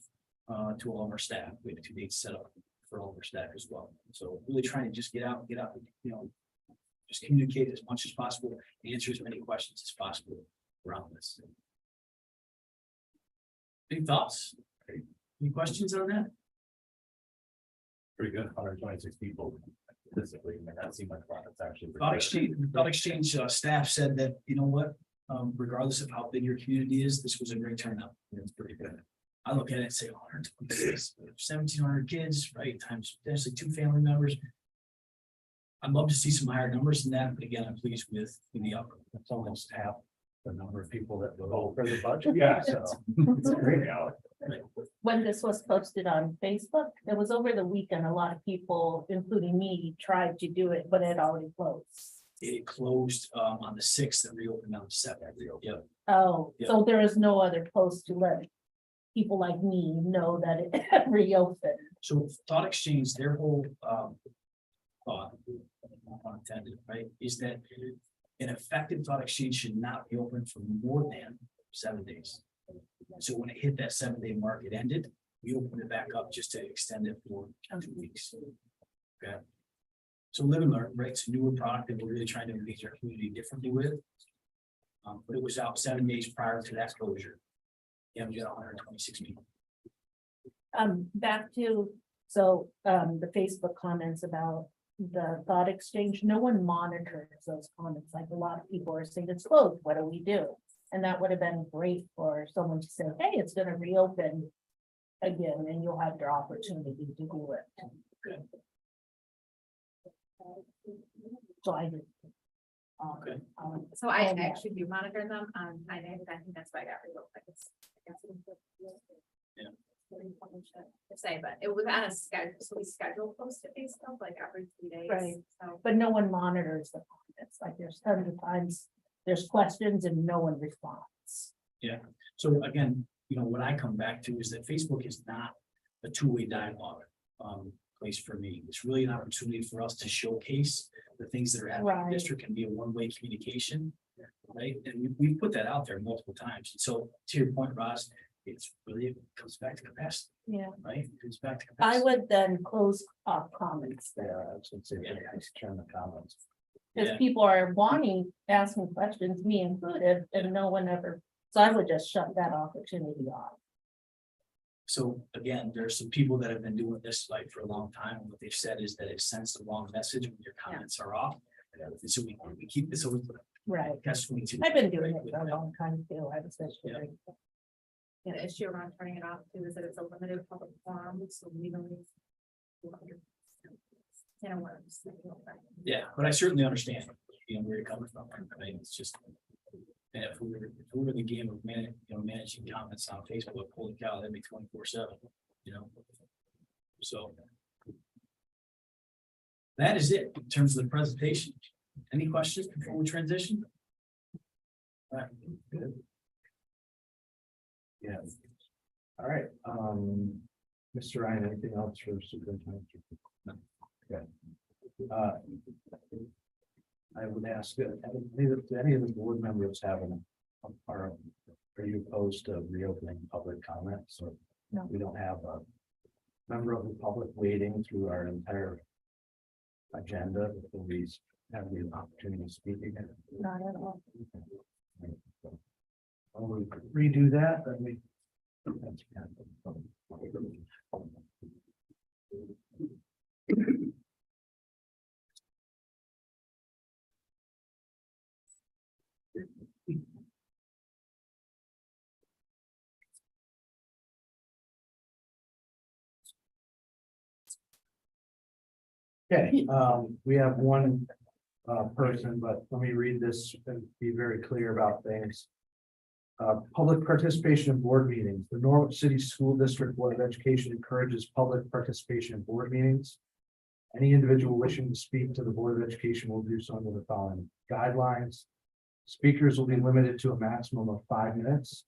Speaker 4: to all of our staff, we have 2 dates set up for all of our staff as well. So really trying to just get out, just communicate as much as possible, answer as many questions as possible around this. Any thoughts? Any questions on that?
Speaker 6: Pretty good, 126 people. Physically, that seemed like a lot. It's actually.
Speaker 4: Thought exchange staff said that, regardless of how big your community is, this was a great turnout. It's pretty good. I look at it and say 126, 1,700 kids, right? Times potentially 2 family members. I'd love to see some higher numbers than that, but again, I'm pleased with the outcome.
Speaker 6: It's almost half the number of people that vote for the budget. Yeah, so it's a great reality.
Speaker 7: When this was posted on Facebook, it was over the weekend. A lot of people, including me, tried to do it, but it already closed.
Speaker 4: It closed on the 6th and reopened on the 7th. Yeah.
Speaker 7: Oh,
Speaker 4: Yeah.
Speaker 7: so there is no other post to let people like me know that it reopened.
Speaker 4: So Thought Exchange, their whole thought, not intended, right, is that an effective Thought Exchange should not be open for more than 7 days. So when it hit that 7-day mark, it ended. We opened it back up just to extend it for 2 weeks. Okay. So live and learn, right? It's a newer product that we're really trying to engage our community differently with. But it was out 7 days prior to that closure. Yeah, we got 126 people.
Speaker 7: Back to, the Facebook comments about the thought exchange, no one monitors those comments. Like a lot of people are saying it's closed, what do we do? And that would have been great for someone to say, hey, it's gonna reopen again, and you'll have your opportunity to do it. So I did.
Speaker 4: Okay.
Speaker 8: So I actually do monitor them on Friday, I think that's why I got revoked.
Speaker 4: Yeah.
Speaker 8: To say, but it was on a schedule, so we schedule post it based on like every 3 days.
Speaker 7: Right.
Speaker 8: So
Speaker 7: But no one monitors the comments. Like there's tons of times, there's questions and no one responds.
Speaker 4: So again, what I come back to is that Facebook is not a two-way dialogue, place for me. It's really an opportunity for us to showcase the things that are happening in the
Speaker 7: Right.
Speaker 4: district and be a one-way communication. Right, and we've put that out there multiple times. And so to your point, Ross, it's really, it comes back to capacity,
Speaker 7: Yeah,
Speaker 4: right? It comes back to
Speaker 7: I
Speaker 4: capacity.
Speaker 7: would then close off comments
Speaker 3: Yeah,
Speaker 7: there.
Speaker 3: I was gonna say, let's turn the comments.
Speaker 7: Because
Speaker 4: Yeah.
Speaker 7: people are wanting, asking questions, me included, and no one ever, so I would just shut that opportunity off.
Speaker 4: So again, there's some people that have been doing this like for a long time. And what they've said is that it sends the wrong message when your comments are off. And so we keep this, so we
Speaker 7: Right.
Speaker 4: that's 22.
Speaker 7: I've been doing it for a long time too. I was just.
Speaker 4: Yeah.
Speaker 8: The issue around turning it off too is that it's a limited public forum, so legally. Works.
Speaker 4: Yeah, but I certainly understand, where you're coming from. I mean, it's just. And if we were in the game of managing comments on Facebook, holy cow, that'd be 24/7, So. That is it in terms of the presentation. Any questions before we transition? All right, good.
Speaker 3: Yeah. All right, Mr. Ryan, anything else for superintendent? No. Okay. I would ask, any of the board members have are you opposed to reopening public comments? So
Speaker 7: No.
Speaker 3: we don't have a member of the public waiting through our entire agenda before we have the opportunity to speak again.
Speaker 7: Not at all.
Speaker 3: When we redo that, then we. Okay, we have one person, but let me read this and be very clear about things. Public participation in board meetings. The Norwich City School District Board of Education encourages public participation in board meetings. Any individual wishing to speak to the Board of Education will do so under the following guidelines. Speakers will be limited to a maximum of 5 minutes,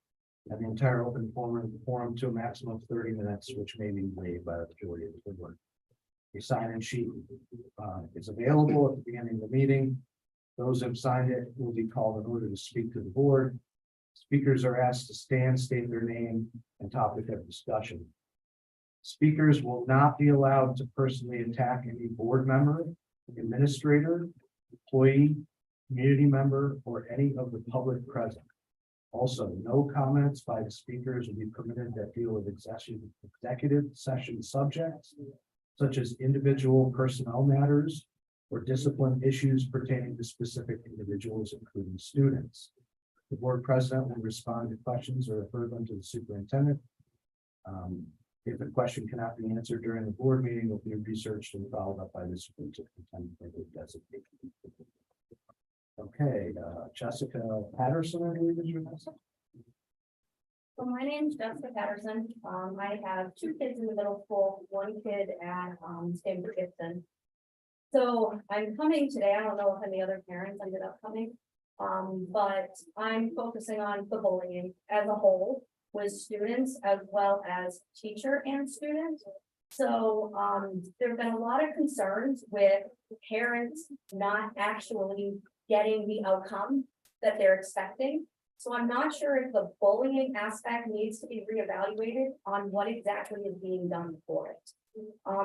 Speaker 3: and the entire open forum to a maximum of 30 minutes, which may be waived by the majority of the board. A sign-in sheet is available at the beginning of the meeting. Those who have signed it will be called in order to speak to the board. Speakers are asked to stand, state their name and topic of discussion. Speakers will not be allowed to personally attack any board member, administrator, employee, community member, or any of the public present. Also, no comments by the speakers will be permitted that deal with executive session subjects, such as individual personnel matters or discipline issues pertaining to specific individuals, including students. The board president will respond to questions or refer them to the superintendent. If a question cannot be answered during the board meeting, it will be researched and followed up by the superintendent. Okay, Jessica Patterson, I believe is your name.
Speaker 9: So my name's Jessica Patterson. I have 2 kids in the middle school, 1 kid at Stanford Gibson. So I'm coming today. I don't know if any other parents ended up coming. But I'm focusing on the bullying as a whole with students as well as teacher and student. So there have been a lot of concerns with parents not actually getting the outcome that they're expecting. So I'm not sure if the bullying aspect needs to be reevaluated on what exactly is being done for it.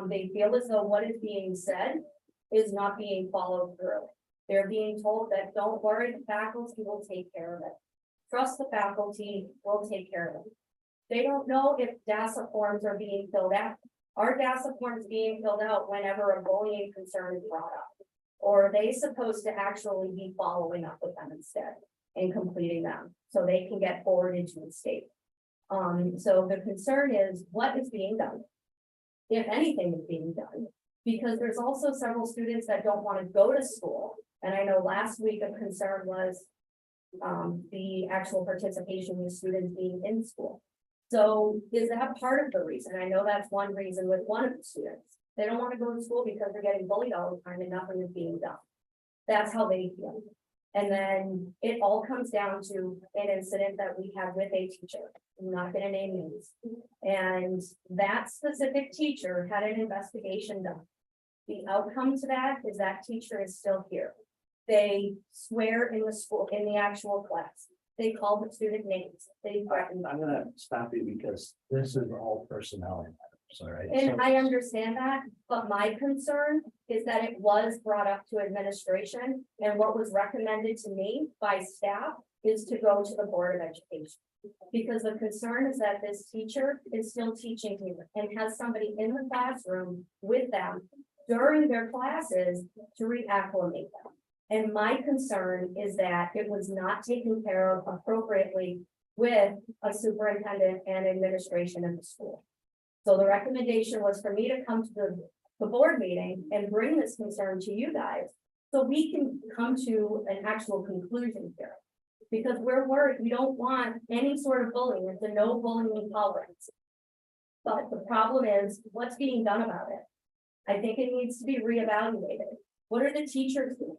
Speaker 9: They feel as though what is being said is not being followed through. They're being told that don't worry, the faculty will take care of it. Trust the faculty will take care of it. They don't know if DASA forms are being filled out. Are DASA forms being filled out whenever a bullying concern is brought up? Or are they supposed to actually be following up with them instead and completing them so they can get forwarded to the state? So the concern is what is being done, if anything is being done, because there's also several students that don't want to go to school. And I know last week a concern was the actual participation with students being in school. So is that part of the reason? I know that's one reason with one of the students. They don't want to go to school because they're getting bullied all the time and nothing is being done. That's how they feel. And then it all comes down to an incident that we had with a teacher I'm not gonna name names. And that specific teacher had an investigation done. The outcome to that is that teacher is still here. They swear in the school, in the actual class. They call the student names. They threaten them.
Speaker 3: I'm gonna stop you because this is all personnel matters, all right?
Speaker 9: And
Speaker 3: So-
Speaker 9: I understand that, but my concern is that it was brought up to administration, and what was recommended to me by staff is to go to the Board of Education. Because the concern is that this teacher is still teaching here and has somebody in the classroom with them during their classes to reacclimate them. And my concern is that it was not taken care of appropriately with a superintendent and administration in the school. So the recommendation was for me to come to the board meeting and bring this concern to you guys, so we can come to an actual conclusion here. Because we're worried, we don't want any sort of bullying, it's a no bullying tolerance. But the problem is, what's being done about it? I think it needs to be reevaluated. What are the teachers doing?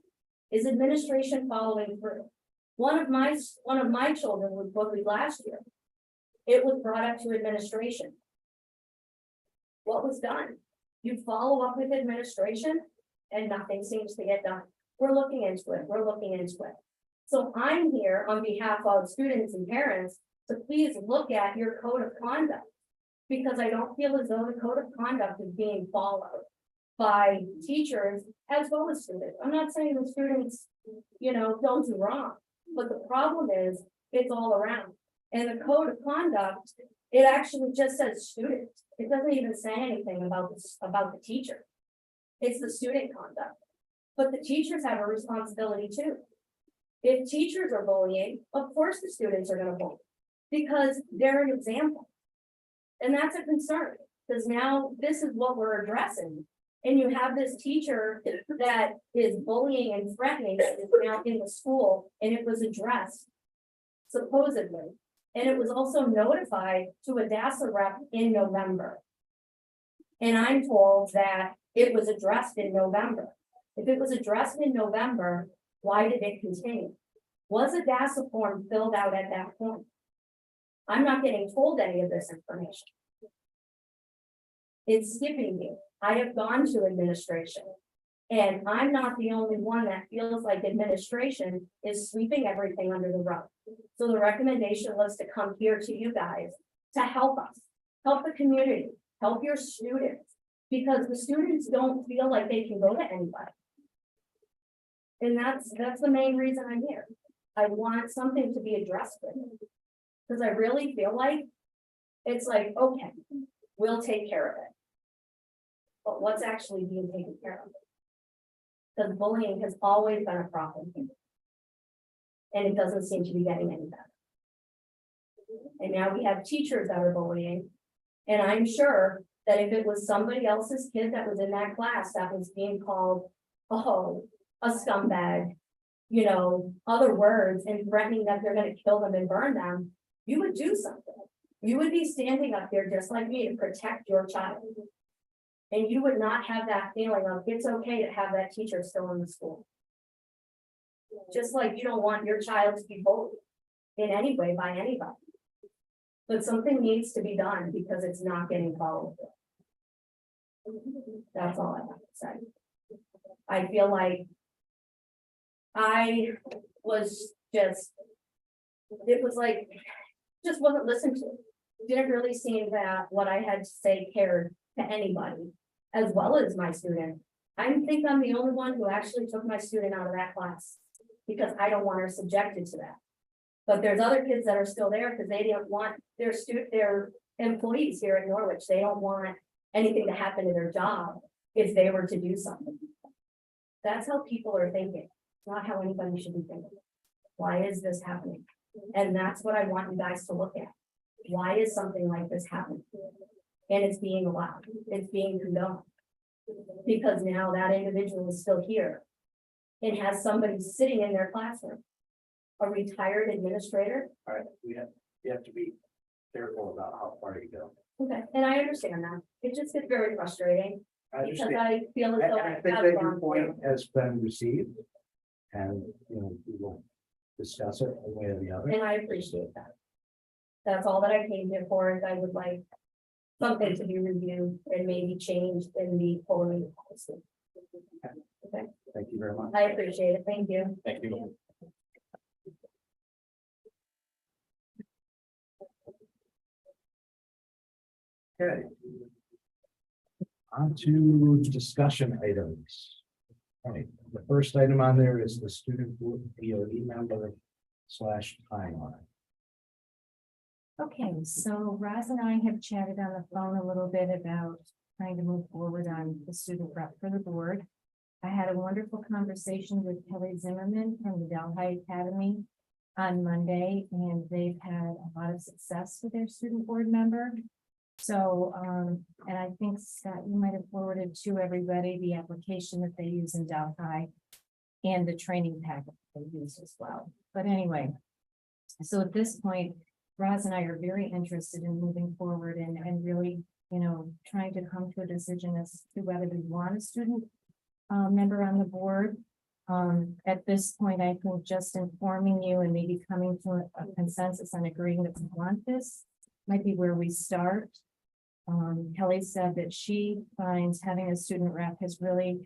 Speaker 9: Is administration following through? One of my children was bullied last year. It was brought up to administration. What was done? You follow up with administration and nothing seems to get done. We're looking into it, we're looking into it. So I'm here on behalf of students and parents to please look at your code of conduct. Because I don't feel as though the code of conduct is being followed by teachers as well as students. I'm not saying the students, don't do wrong, but the problem is it's all around. And the code of conduct, it actually just says students. It doesn't even say anything about this, about the teacher. It's the student conduct. But the teachers have a responsibility too. If teachers are bullying, of course the students are gonna bully, because they're an example. And that's a concern, because now this is what we're addressing. And you have this teacher that is bullying and threatening that is now in the school, and it was addressed supposedly. And it was also notified to a DASA rep in November. And I'm told that it was addressed in November. If it was addressed in November, why did it continue? Was a DASA form filled out at that point? I'm not getting told any of this information. It's skipping me. I have gone to administration. And I'm not the only one that feels like administration is sweeping everything under the rug. So the recommendation was to come here to you guys to help us, help the community, help your students, because the students don't feel like they can go to anybody. And that's the main reason I'm here. I want something to be addressed with. Because I really feel like it's like, okay, we'll take care of it. But what's actually being taken care of? Because bullying has always been a problem. And it doesn't seem to be getting any better. And now we have teachers that are bullying. And I'm sure that if it was somebody else's kid that was in that class that was being called a hoe, a scumbag, other words, and threatening that they're gonna kill them and burn them, you would do something. You would be standing up there just like me to protect your child. And you would not have that feeling of it's okay to have that teacher still in the school. Just like you don't want your child to be bullied in any way by anybody. But something needs to be done because it's not getting followed. That's all I have to say. I feel like I was just, it was like, just wasn't listened to. Didn't really seem that what I had to say cared to anybody, as well as my student. I think I'm the only one who actually took my student out of that class because I don't want her subjected to that. But there's other kids that are still there because they didn't want their employees here at Norwich. They don't want anything to happen to their job if they were to do something. That's how people are thinking, not how anybody should be thinking. Why is this happening? And that's what I want you guys to look at. Why is something like this happening? And it's being allowed, it's being condoned. Because now that individual is still here and has somebody sitting in their classroom, a retired administrator.
Speaker 3: All right, you have to be careful about how far you go.
Speaker 9: Okay, and I understand that. It just gets very frustrating
Speaker 3: I
Speaker 9: because
Speaker 3: understand.
Speaker 9: I feel as
Speaker 3: And
Speaker 9: though
Speaker 3: I
Speaker 9: I
Speaker 3: think
Speaker 9: have
Speaker 3: that your
Speaker 9: gone
Speaker 3: point
Speaker 9: through.
Speaker 3: has been received. And, we will discuss it one way or the other.
Speaker 9: And I appreciate that. That's all that I came here for, is I would like something to be reviewed and maybe changed in the polling policy. Okay,
Speaker 3: Thank you very much.
Speaker 9: I appreciate it, thank you.
Speaker 6: Thank you.
Speaker 3: Okay. On to discussion items. All right, the first item on there is the student BOE member / timeline.
Speaker 2: Okay, so Roz and I have chatted on the phone a little bit about trying to move forward on the student rep for the board. I had a wonderful conversation with Kelly Zimmerman from the Delhi Academy on Monday, and they've had a lot of success with their student board member. So, and I think Scott, you might have forwarded to everybody the application that they use in Delhi and the training packet they use as well. But anyway, so at this point, Roz and I are very interested in moving forward and really, you know, trying to come to a decision as to whether we want a student member on the board. At this point, I think just informing you and maybe coming to a consensus and agreeing that we want this might be where we start. Kelly said that she finds having a student rep has really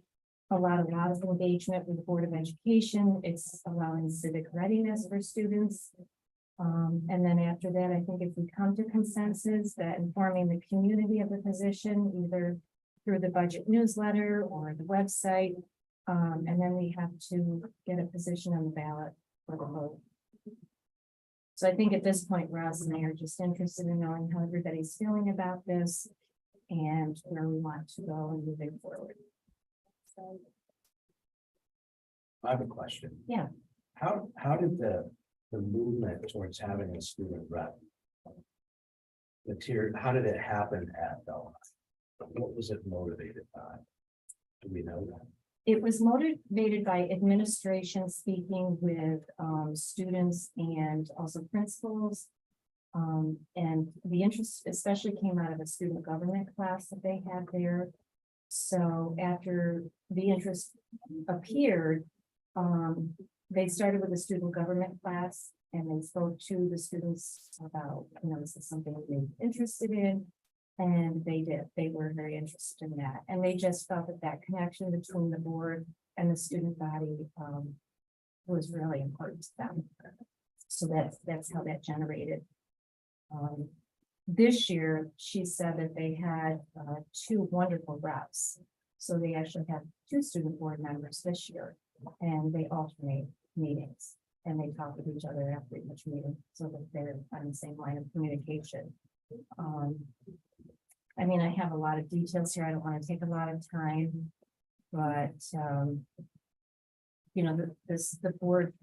Speaker 2: allowed a lot of engagement with the Board of Education. It's allowing civic readiness for students. And then after that, I think if we come to consensus that informing the community of the position, either through the budget newsletter or the website, and then we have to get a position on the ballot for the vote. So I think at this point, Ross and I are just interested in knowing how everybody's feeling about this and where we want to go and moving forward. So,
Speaker 3: I have a question.
Speaker 2: Yeah.
Speaker 3: How did the movement towards having a student rep material, how did it happen at Delhi? What was it motivated by? Do we know that?
Speaker 2: it was motivated by administration speaking with students and also principals. And the interest especially came out of a student government class that they had there. So after the interest appeared, they started with a student government class and they spoke to the students about, is this something they're interested in? And they did, they were very interested in that. And they just felt that that connection between the board and the student body was really important to them. So that's how that generated. This year, she said that they had two wonderful reps. So they actually have two student board members this year, and they alternate meetings. And they talk with each other after each meeting so that they're on the same line of communication. I mean, I have a lot of details here. I don't want to take a lot of time, but the board,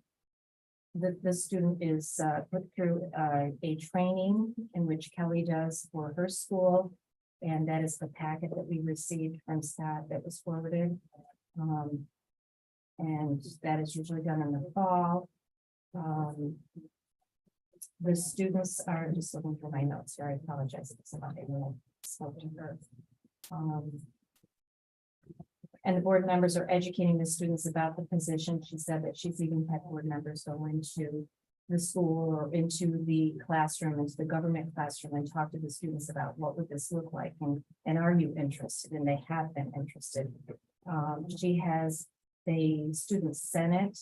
Speaker 2: the student is put through a training in which Kelly does for her school. And that is the packet that we received from Scott that was forwarded. And that is usually done in the fall. The students are just looking for my notes here. I apologize if it's about anyone spoke to her. And the board members are educating the students about the position. She said that she's even had board members go into the school or into the classroom, into the government classroom and talk to the students about what would this look like and are you interested? And they have been interested. She has a student senate,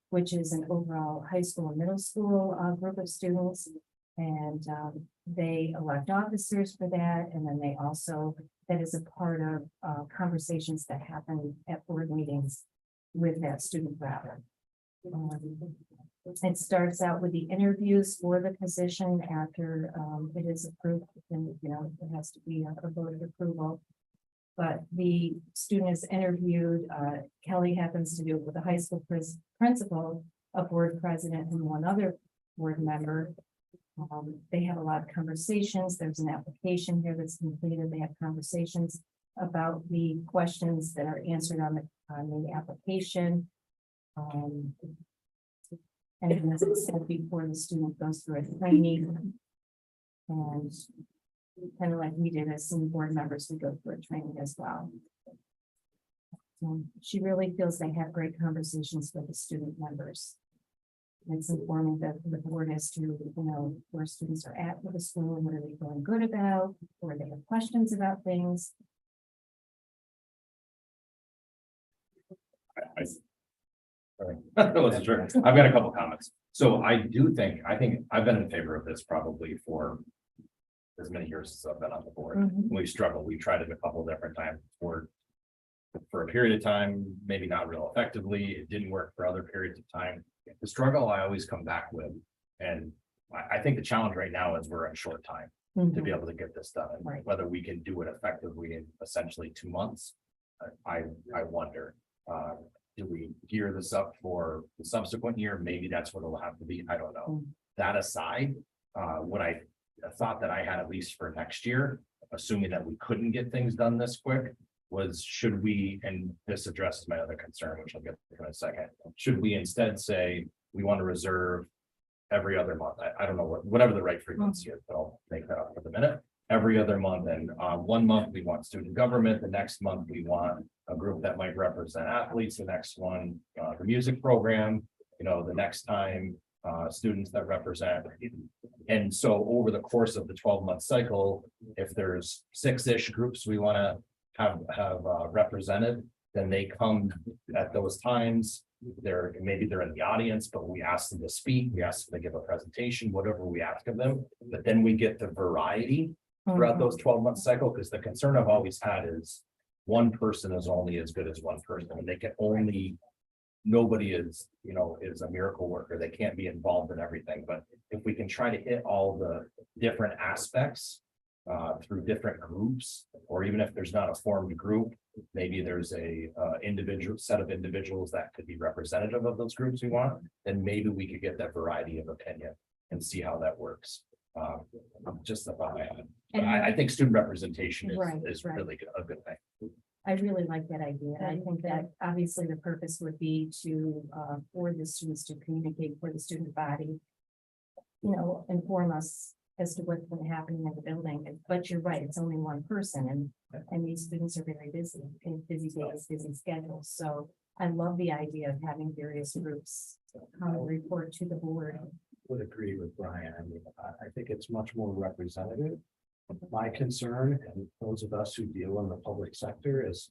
Speaker 2: which is an overall high school and middle school group of students. And they elect officers for that. And then they also, that is a part of conversations that happen at board meetings with that student rep. It starts out with the interviews for the position after it is approved. And, it has to be a vote of approval. But the student is interviewed. Kelly happens to do it with a high school principal, a board president, and one other board member. They have a lot of conversations. There's an application here that's completed. They have conversations about the questions that are answered on the application. And as I said before, the student goes through a training. And kind of like we did as some board members, we go through a training as well. She really feels they have great conversations with the student members. It's informing the board as to, where students are at with the school, and what are they feeling good about, or they have questions about things.
Speaker 6: I wasn't sure. I've got a couple comments. So I think I've been in favor of this probably for as many years as I've been on the board.
Speaker 2: Mhm.
Speaker 6: We've struggled. We tried it a couple different times for a period of time, maybe not real effectively. It didn't work for other periods of time. The struggle I always come back with, and I think the challenge right now is we're in short time to be able to get this done. And
Speaker 2: Right.
Speaker 6: whether we can do it effectively in essentially 2 months, I wonder. Do we gear this up for the subsequent year? Maybe that's what it'll have to be. I don't know. That aside, what I thought that I had at least for next year, assuming that we couldn't get things done this quick, was should we, and this addresses my other concern, which I'll get to in a second, should we instead say we want to reserve every other month? I don't know whatever the right frequency is, but I'll make that up for the minute. Every other month, and 1 month we want student government, the next month we want a group that might represent athletes, the next one, the music program, the next time, students that represent. And so over the course of the 12-month cycle, if there's 6-ish groups we want to have represented, then they come at those times. Maybe they're in the audience, but we ask them to speak, we ask them to give a presentation, whatever we ask of them, but then we get the variety throughout those 12-month cycle, because the concern I've always had is one person is only as good as one person, and they can only, nobody is a miracle worker. They can't be involved in everything, but if we can try to hit all the different aspects through different groups, or even if there's not a formed group, maybe there's a individual set of individuals that could be representative of those groups we want, then maybe we could get that variety of opinion and see how that works. Just the thought I had. But I think student representation is
Speaker 2: Right.
Speaker 6: really a good thing.
Speaker 2: I really like that idea. I think that obviously the purpose would be to, for the students to communicate for the student body. Inform us as to what's been happening in the building, but you're right, it's only one person, and these students are very busy, in busy days, busy schedules, so I love the idea of having various groups come and report to the board.
Speaker 3: Would agree with Brian. I mean, I think it's much more representative. My concern, and those of us who deal in the public sector, is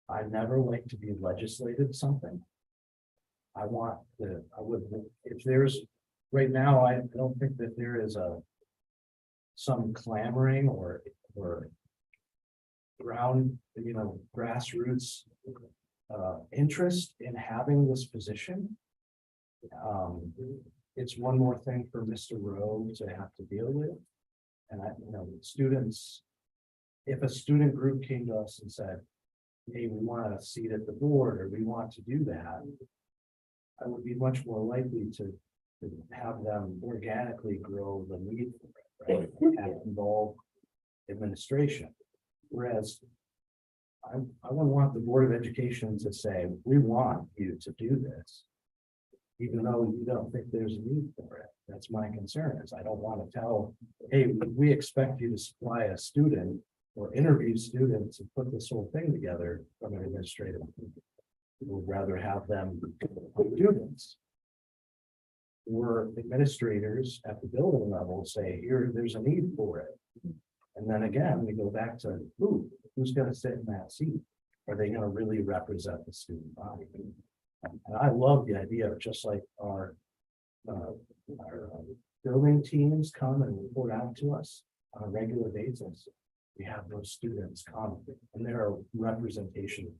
Speaker 3: I never like to be legislated something. I would, if there's, right now, I don't think that there is some clamoring or grassroots interest in having this position. It's one more thing for Mr. Rowe to have to deal with. And students, if a student group came to us and said, hey, we want a seat at the board, or we want to do that, I would be much more likely to have them organically grow the need for it, right? And involve administration. Whereas I wouldn't want the Board of Education to say, we want you to do this, even though you don't think there's a need for it. That's my concern, is I don't want to tell, hey, we expect you to supply a student or interview students and put this whole thing together from an administrative. We would rather have them students or administrators at the building level say, here, there's a need for it. And then again, we go back to who's going to sit in that seat? Are they going to really represent the student body? And I love the idea of just like our building teams come and report out to us on a regular basis. We have those students come, and there are representation,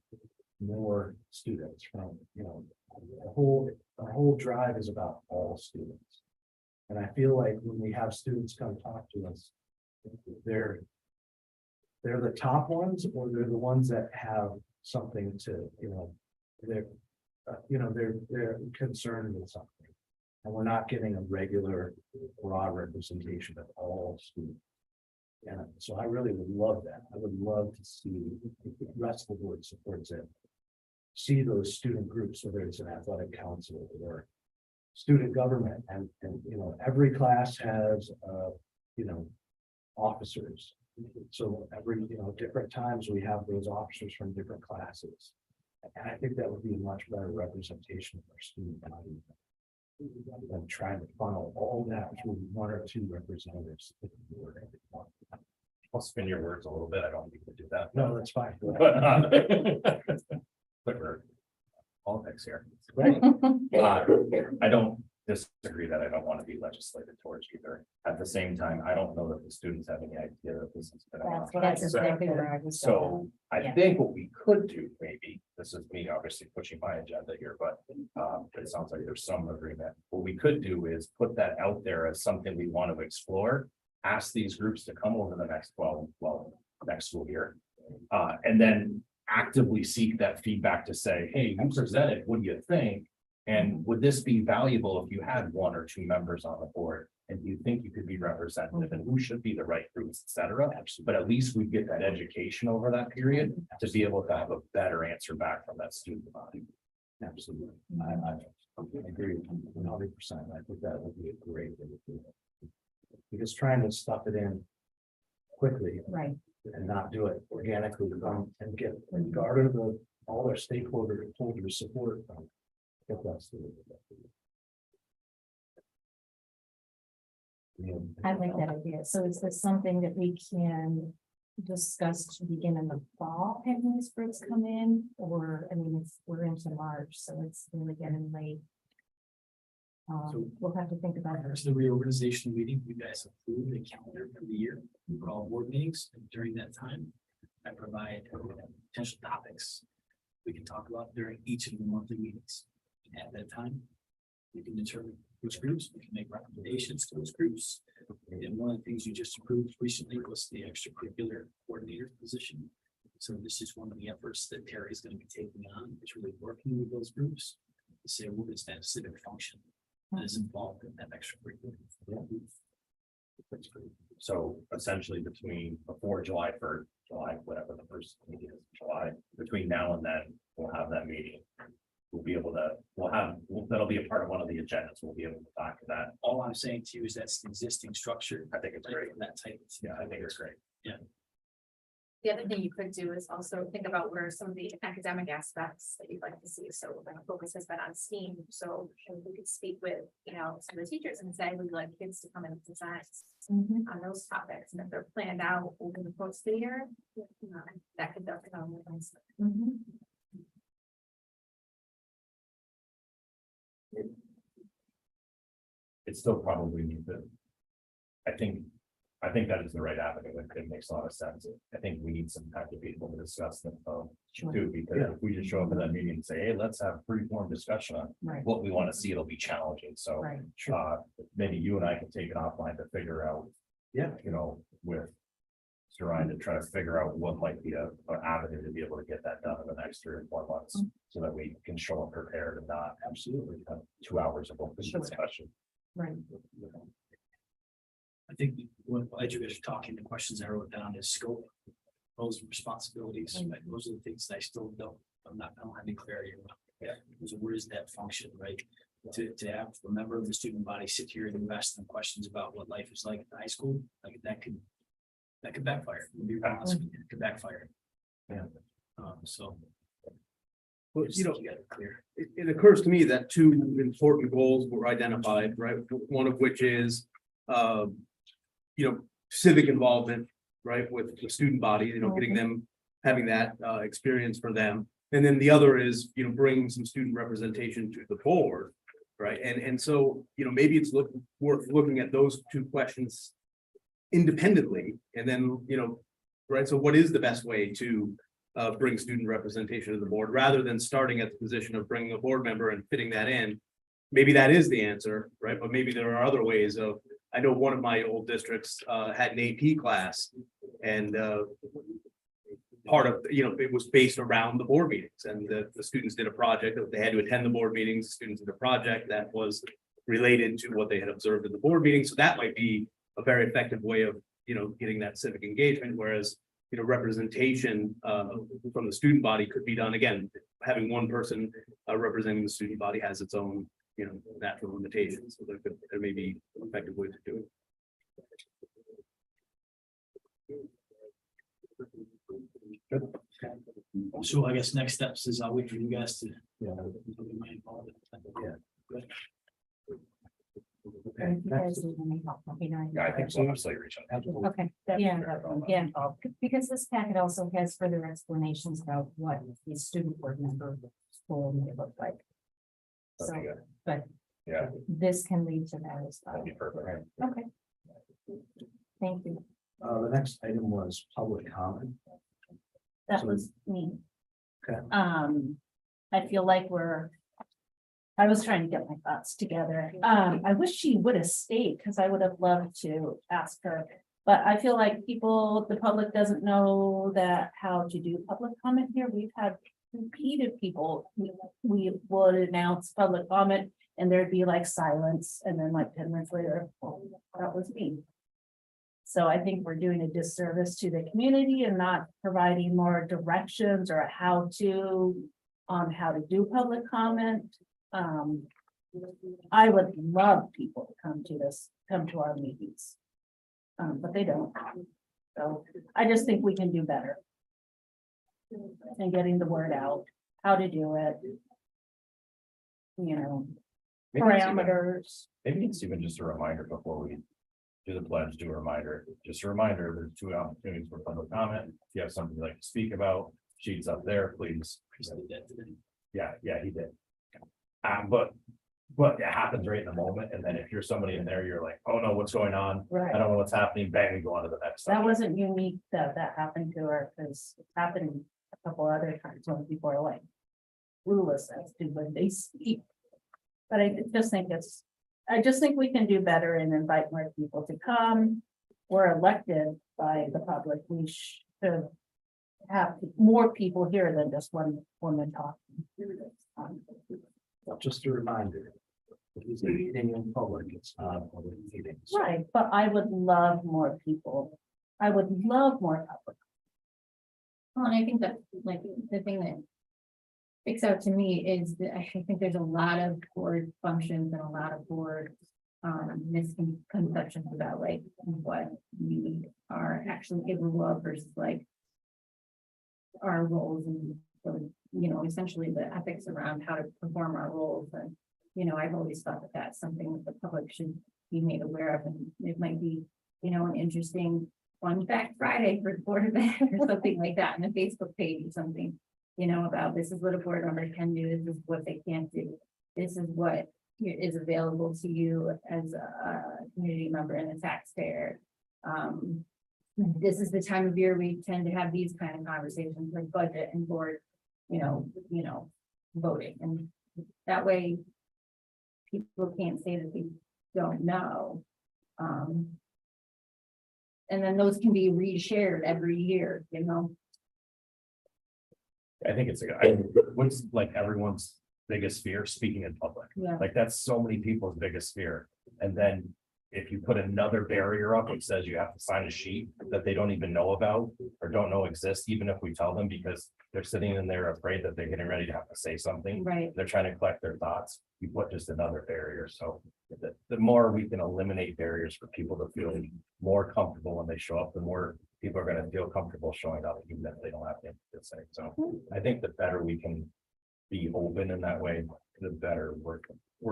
Speaker 3: more students from, the whole drive is about all students. And I feel like when we have students come talk to us, they're the top ones, or they're the ones that have something to, they're concerned with something. And we're not getting a regular broad representation of all students. And so I really would love that. I would love to see the rest of the board supports it. See those student groups, whether it's an athletic council or student government, and every class has officers. So every different times we have those officers from different classes. And I think that would be a much better representation of our student body. And trying to funnel all that through one or two representatives.
Speaker 6: I'll spin your words a little bit. I don't need to do that.
Speaker 3: No, that's fine.
Speaker 6: But we're politics here.
Speaker 3: Right.
Speaker 6: I don't disagree that I don't want to be legislated towards either. At the same time, I don't know that the students have any idea that this is.
Speaker 2: That's exactly where I was. going.
Speaker 6: So I
Speaker 2: Yeah.
Speaker 6: think what we could do, maybe, this is me obviously pushing my agenda here, but it sounds like there's some agreement. What we could do is put that out there as something we want to explore. Ask these groups to come over the next next school year. And then actively seek that feedback to say, hey, you presented, what do you think? And would this be valuable if you had one or two members on the board? And do you think you could be representative and who should be the right groups, et cetera? But at least we get that education over that period to be able to have a better answer back from that student body.
Speaker 3: Absolutely. I agree with you 100%. I think that would be a great way to do it. You're just trying to stuff it in quickly
Speaker 2: Right.
Speaker 3: and not do it organically and get and garner all their stakeholders support. Get that student.
Speaker 2: I like that idea. So is this something that we can discuss to begin in the fall, having these groups come in? Or, I mean, we're into March, so it's really getting late. We'll have to think about
Speaker 4: There's
Speaker 2: it.
Speaker 4: the reorganization meeting, you guys approve the calendar for the year for all board meetings, and during that time, I provide potential topics we can talk about during each of the monthly meetings. At that time, we can determine which groups, we can make recommendations to those groups. And one of the things you just approved recently was the extracurricular coordinator position. So this is one of the efforts that Terry is going to be taking on, is really working with those groups to say, what is that civic function that is involved in that extracurricular.
Speaker 6: So essentially before July 1st, whatever the first meeting is, July, between now and then, we'll have that meeting. We'll be able to, that'll be a part of one of the agendas. We'll be able to talk to that.
Speaker 4: All I'm saying to you is that's the existing structure.
Speaker 6: I think it's great.
Speaker 4: That type.
Speaker 6: Yeah, I think it's great.
Speaker 8: The other thing you could do is also think about where some of the academic aspects that you'd like to see. So the focus has been on STEAM. So we could speak with, some of the teachers and say, we'd like kids to come in and present
Speaker 2: Mhm.
Speaker 8: on those topics. And if they're planned out over the course of the year, that could definitely.
Speaker 2: Mhm.
Speaker 6: It still probably needs to. I think that is the right avenue. It makes a lot of sense. I think we need some time to be able to discuss them
Speaker 2: Sure.
Speaker 6: too, because if we just show up at that meeting and say, hey, let's have a free-form discussion on
Speaker 2: Right,
Speaker 6: what we want to see, it'll be challenging. So
Speaker 2: right.
Speaker 6: maybe you and I can take it offline to figure out,
Speaker 3: Yeah.
Speaker 6: with trying to try to figure out what might be an avenue to be able to get that done in the next 3 or 4 months, so that we can show up prepared and not absolutely have 2 hours of open
Speaker 2: Sure.
Speaker 6: discussion.
Speaker 2: Right.
Speaker 4: I think as you guys are talking, the questions I wrote down is scope, roles and responsibilities. Right? Those are the things that I still don't have any clarity around. Yeah. So where is that function, right? To have a member of the student body sit here and ask them questions about what life is like in high school, like that could backfire. To be honest with you, it could backfire.
Speaker 3: Yeah.
Speaker 4: So.
Speaker 1: Well,
Speaker 4: just you got it clear.
Speaker 1: it occurs to me that 2 important goals were identified, right? One of which is, civic involvement, right, with the student body, getting them, having that experience for them. And then the other is, bringing some student representation to the board, right? And so, maybe it's worth looking at those 2 questions independently, and then, right, so what is the best way to bring student representation to the board, rather than starting at the position of bringing a board member and fitting that in? Maybe that is the answer, right? But maybe there are other ways of, I know one of my old districts had an AP class, and part of, it was based around the board meetings, and the students did a project. They had to attend the board meetings. The students did a project that was related to what they had observed in the board meeting. So that might be a very effective way of, getting that civic engagement, whereas, representation from the student body could be done. Again, having one person representing the student body has its own, natural limitations. So there may be effective ways to do it.
Speaker 4: So I guess next steps is I'll wait for you guys to.
Speaker 3: Yeah.
Speaker 4: Yeah.
Speaker 2: If you guys need any help, let me know.
Speaker 6: Yeah, I think so. Absolutely reach out.
Speaker 2: Okay, yeah, yeah, because this packet also has further explanations about what the student board member school may look like. So,
Speaker 6: That'd be good.
Speaker 2: but
Speaker 6: Yeah,
Speaker 2: this can lead to that as well.
Speaker 6: that'd be perfect. Right?
Speaker 2: Okay. Thank you.
Speaker 3: The next item was public comment.
Speaker 7: That
Speaker 3: So-
Speaker 7: was me.
Speaker 3: Okay.
Speaker 7: I feel like I was trying to get my thoughts together. I wish she would have stayed because I would have loved to ask her. But I feel like the public doesn't know that how to do public comment here. We've had repeated people. We would announce public comment and there'd be like silence and then like 10 minutes later, oh, that was me. So I think we're doing a disservice to the community and not providing more directions or how to on how to do public comment. I would love people to come to our meetings. But they don't. So I just think we can do better. And getting the word out, how to do it. You know,
Speaker 6: Maybe it's even-
Speaker 7: parameters.
Speaker 6: Maybe it's even just a reminder before we do the pledge, do a reminder, just a reminder, there's 2 opportunities for public comment. If you have something you'd like to speak about, sheets up there, please. Yeah, he did. But it happens right in the moment, and then if you're somebody in there, you're like, oh no, what's going on? I
Speaker 7: Right.
Speaker 6: don't know what's happening, bang, we go on to the next.
Speaker 7: That
Speaker 6: subject.
Speaker 7: wasn't unique that happened to her, because it's happened a couple other times when people are like. Clueless as to when they speak. But I just think we can do better and invite more people to come. We're elected by the public. We should have more people here than just one woman talking.
Speaker 3: Just a reminder. It's a meeting in public, it's not a public meeting. So
Speaker 7: Right, but I would love more people. I would love more public.
Speaker 8: Well, and I think that, like, the thing that sticks out to me is that I think there's a lot of board functions and a lot of board misconceptions about like what we are actually capable of versus like our roles and, essentially the ethics around how to perform our roles. And, I've always thought that that's something that the public should be made aware of, and it might be, an interesting Fun Fact Friday for the Board of Ed or something like that, in a Facebook page or something, about this is what a board member can do, this is what they can't do. This is what is available to you as a community member and a taxpayer. This is the time of year we tend to have these kind of conversations like budget and board, voting, and that way people can't say that they don't know. And then those can be reshared every year,
Speaker 6: I think it's what's like everyone's biggest fear, speaking in public.
Speaker 8: Yeah.
Speaker 6: Like that's so many people's biggest fear. And then if you put another barrier up, it says you have to sign a sheet that they don't even know about or don't know exists, even if we tell them, because they're sitting in there afraid that they're getting ready to have to say something.
Speaker 8: Right.
Speaker 6: They're trying to collect their thoughts. You put just another barrier. So the more we can eliminate barriers for people to feel more comfortable when they show up, the more people are going to feel comfortable showing up, even if they don't have anything to say. So I think the better we can be open in that way, the better we're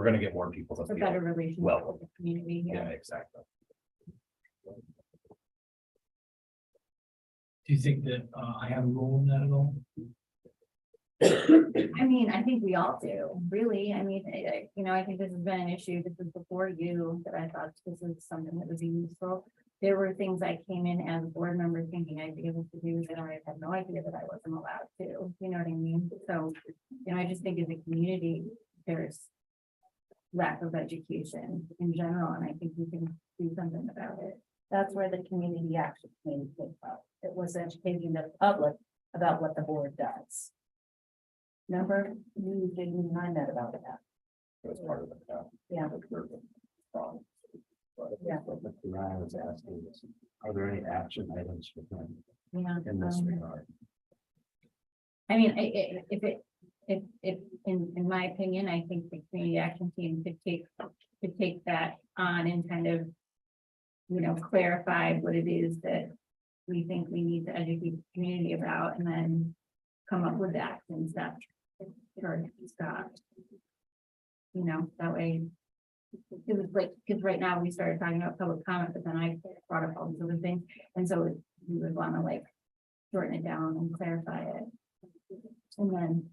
Speaker 6: going to get more people to
Speaker 8: A
Speaker 6: feel.
Speaker 8: better relationship
Speaker 6: Well,
Speaker 8: with the community.
Speaker 6: Yeah, exactly.
Speaker 4: Do you think that I have a role in that at all?
Speaker 8: I mean, I think we all do, really. I mean, I think this has been an issue. This is before you, that I thought this is something that would be useful. There were things I came in as a board member thinking I'd be able to do that I had no idea that I wasn't allowed to, you know what I mean? So, I just think as a community, there's lack of education in general, and I think we can do something about it.
Speaker 7: That's where the community action came from. It was educating the public about what the board does. Remember, you didn't find that about that.
Speaker 6: It was part of it.
Speaker 7: Yeah. Yeah.
Speaker 3: what Mr. Ryan was asking is, are there any action items for them
Speaker 8: Yeah.
Speaker 3: in this regard?
Speaker 8: I mean, if in my opinion, I think the community action team could take that on and kind of, clarify what it is that we think we need to educate the community about, and then come up with actions that for Scott. That way It was like, because right now we started talking about public comment, but then I brought up all these other things, and so we would want to like shorten it down and clarify it. And then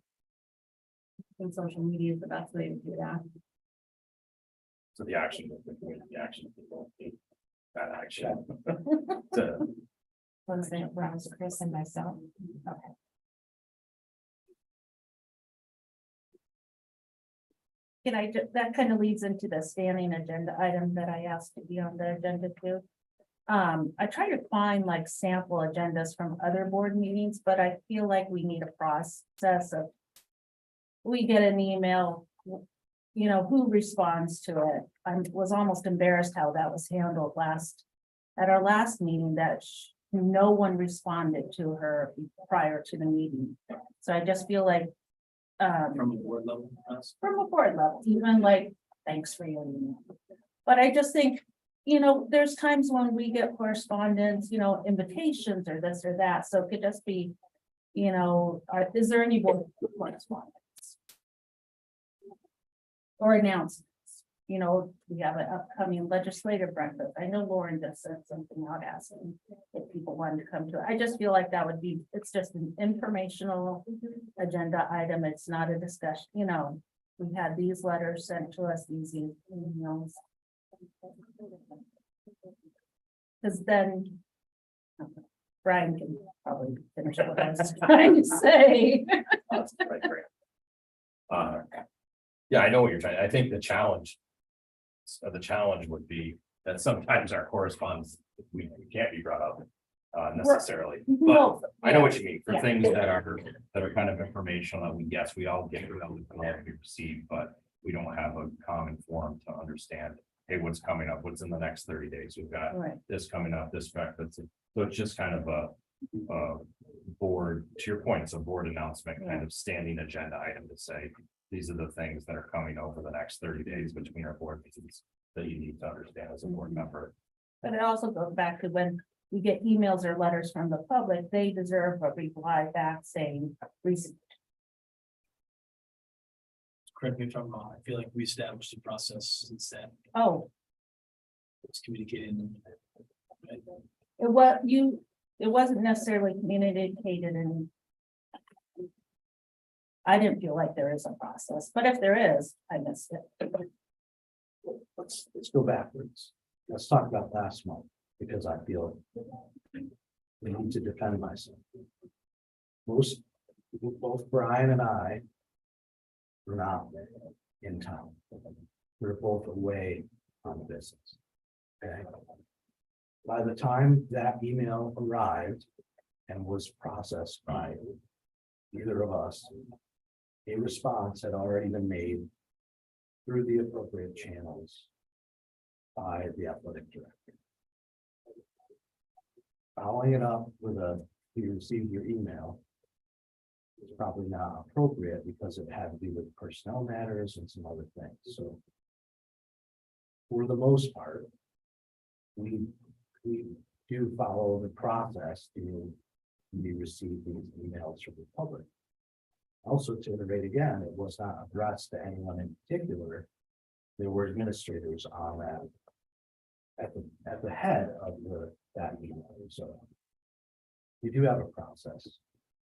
Speaker 8: I think social media is the best way to do that.
Speaker 6: So the action, the action people, that action. To
Speaker 2: Was it Rouse, Chris and myself? Okay.
Speaker 7: Can I, that kind of leads into the standing agenda item that I asked to be on the agenda too. I try to find like sample agendas from other board meetings, but I feel like we need a process of. We get an email, you know, who responds to it? I was almost embarrassed how that was handled at our last meeting, that no one responded to her prior to the meeting. So I just feel like,
Speaker 4: From a board level. us.
Speaker 7: from a board level, even like, thanks for your email. But I just think, you know, there's times when we get correspondence, you know, invitations or this or that, so it could just be, you know, is there any board correspondence? Or announcements, you know, we have an upcoming legislative breakfast. I know Lauren just sent something out asking if people wanted to come to it. I just feel like that would be, it's just an informational agenda item. It's not a discussion, you know. We had these letters sent to us, these emails. Because then Brian can probably finish what I was trying to say.
Speaker 6: Right, great. Yeah, I know what you're trying, I think the challenge would be that sometimes our correspondence, we can't be brought up necessarily. But
Speaker 7: Well,
Speaker 6: I know what you mean, for
Speaker 7: Yeah.
Speaker 6: things that are kind of informational, and yes, we all get, we all receive, but we don't have a common forum to understand, hey, what's coming up, what's in the next 30 days, we've got
Speaker 7: Right.
Speaker 6: this coming up, this breakfast. So it's just kind of a board, to your point, it's a board announcement, kind of standing agenda item to say, these are the things that are coming over the next 30 days between our board meetings that you need to understand as a board member.
Speaker 7: But it also goes back to when we get emails or letters from the public, they deserve a reply back saying, receipt.
Speaker 4: Correct me if I'm wrong, I feel like we established a process since that
Speaker 7: Oh,
Speaker 4: was communicated.
Speaker 7: it wasn't necessarily communicated and I didn't feel like there is a process, but if there is, I missed it.
Speaker 3: Let's go backwards. Let's talk about last month, because I feel we need to defend myself. Both Brian and I were not in town. We're both away on business. Okay. By the time that email arrived and was processed by either of us, a response had already been made through the appropriate channels by the athletic director. Following it up with we received your email is probably not appropriate because it had to do with personnel matters and some other things, so. For the most part, we do follow the process to receive these emails from the public. Also, to iterate again, it was not addressed to anyone in particular. There were administrators on that at the head of that email. So we do have a process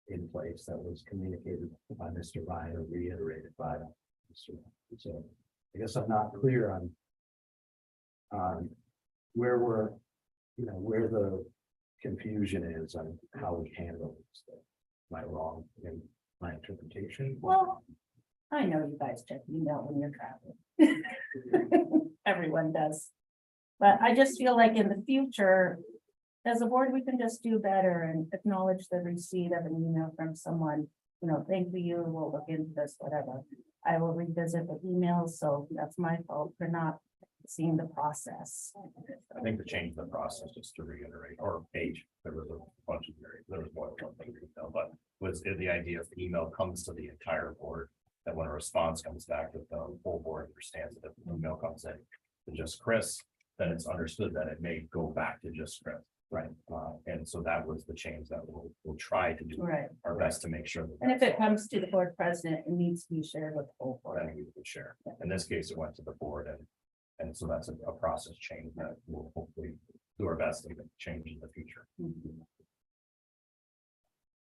Speaker 3: in place that was communicated by Mr. Ryan or reiterated by Mr. Ryan. So I guess I'm not clear on where where the confusion is on how we handle this thing. Am I wrong in my interpretation?
Speaker 7: Well, I know you guys check email when you're traveling. Everyone does. But I just feel like in the future, as a board, we can just do better and acknowledge the receipt of an email from someone. You know, thank you, we'll look into this, whatever. I will revisit the emails, so that's my fault for not seeing the process.
Speaker 6: I think to change the process, just to reiterate, or page, there was a bunch of there was more than one thing to tell, but was the idea if the email comes to the entire board, that when a response comes back, that the whole board understands that if the email comes in to just Chris, then it's understood that it may go back to just Chris. Right. And so that was the change that we'll try to do
Speaker 7: Right.
Speaker 6: our best to make sure that.
Speaker 7: And if it comes to the board president, it needs to be shared with the whole board.
Speaker 6: Then we would share. In this case, it went to the board and And so that's a process change that we'll hopefully do our best to change in the future.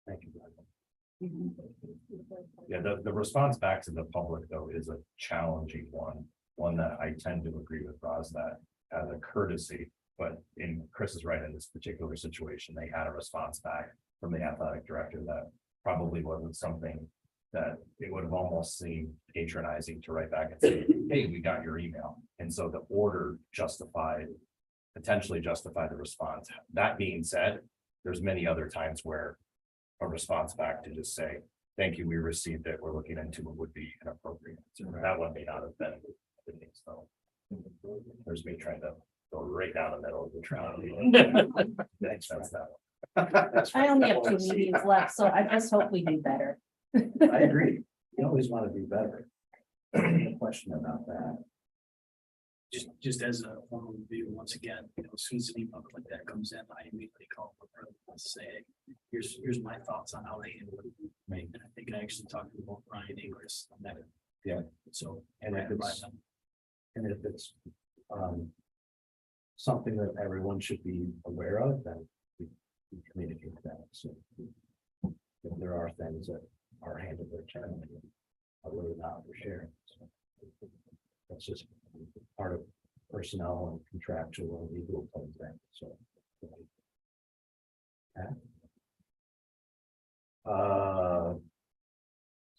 Speaker 6: Thank you. Yeah, the response back to the public though is a challenging one that I tend to agree with Roz, that as a courtesy, but Chris is right, in this particular situation, they had a response back from the athletic director that probably wasn't something that it would have almost seemed patronizing to write back and say, hey, we got your email. And so the order potentially justified the response. That being said, there's many other times where a response back to just say, thank you, we received it, we're looking into it, would be inappropriate. So that one may not have been. So there's me trying to go right down the middle of the trial. Thanks, that's that.
Speaker 7: I only have 2 meetings left, so I just hope we do better.
Speaker 3: I agree. You always want to do better. No question about that.
Speaker 4: Just as a formal review, once again, as soon as an email like that comes in, I immediately call the president and say, here's my thoughts on how they handle it. Right. And I think I actually talked to both Ryan and Chris on that.
Speaker 3: Yeah.
Speaker 4: So,
Speaker 3: And if it's something that everyone should be aware of, then we communicate that. So if there are things that are handled internally, I really not for sharing. So that's just part of personnel and contractual and legal type thing. So.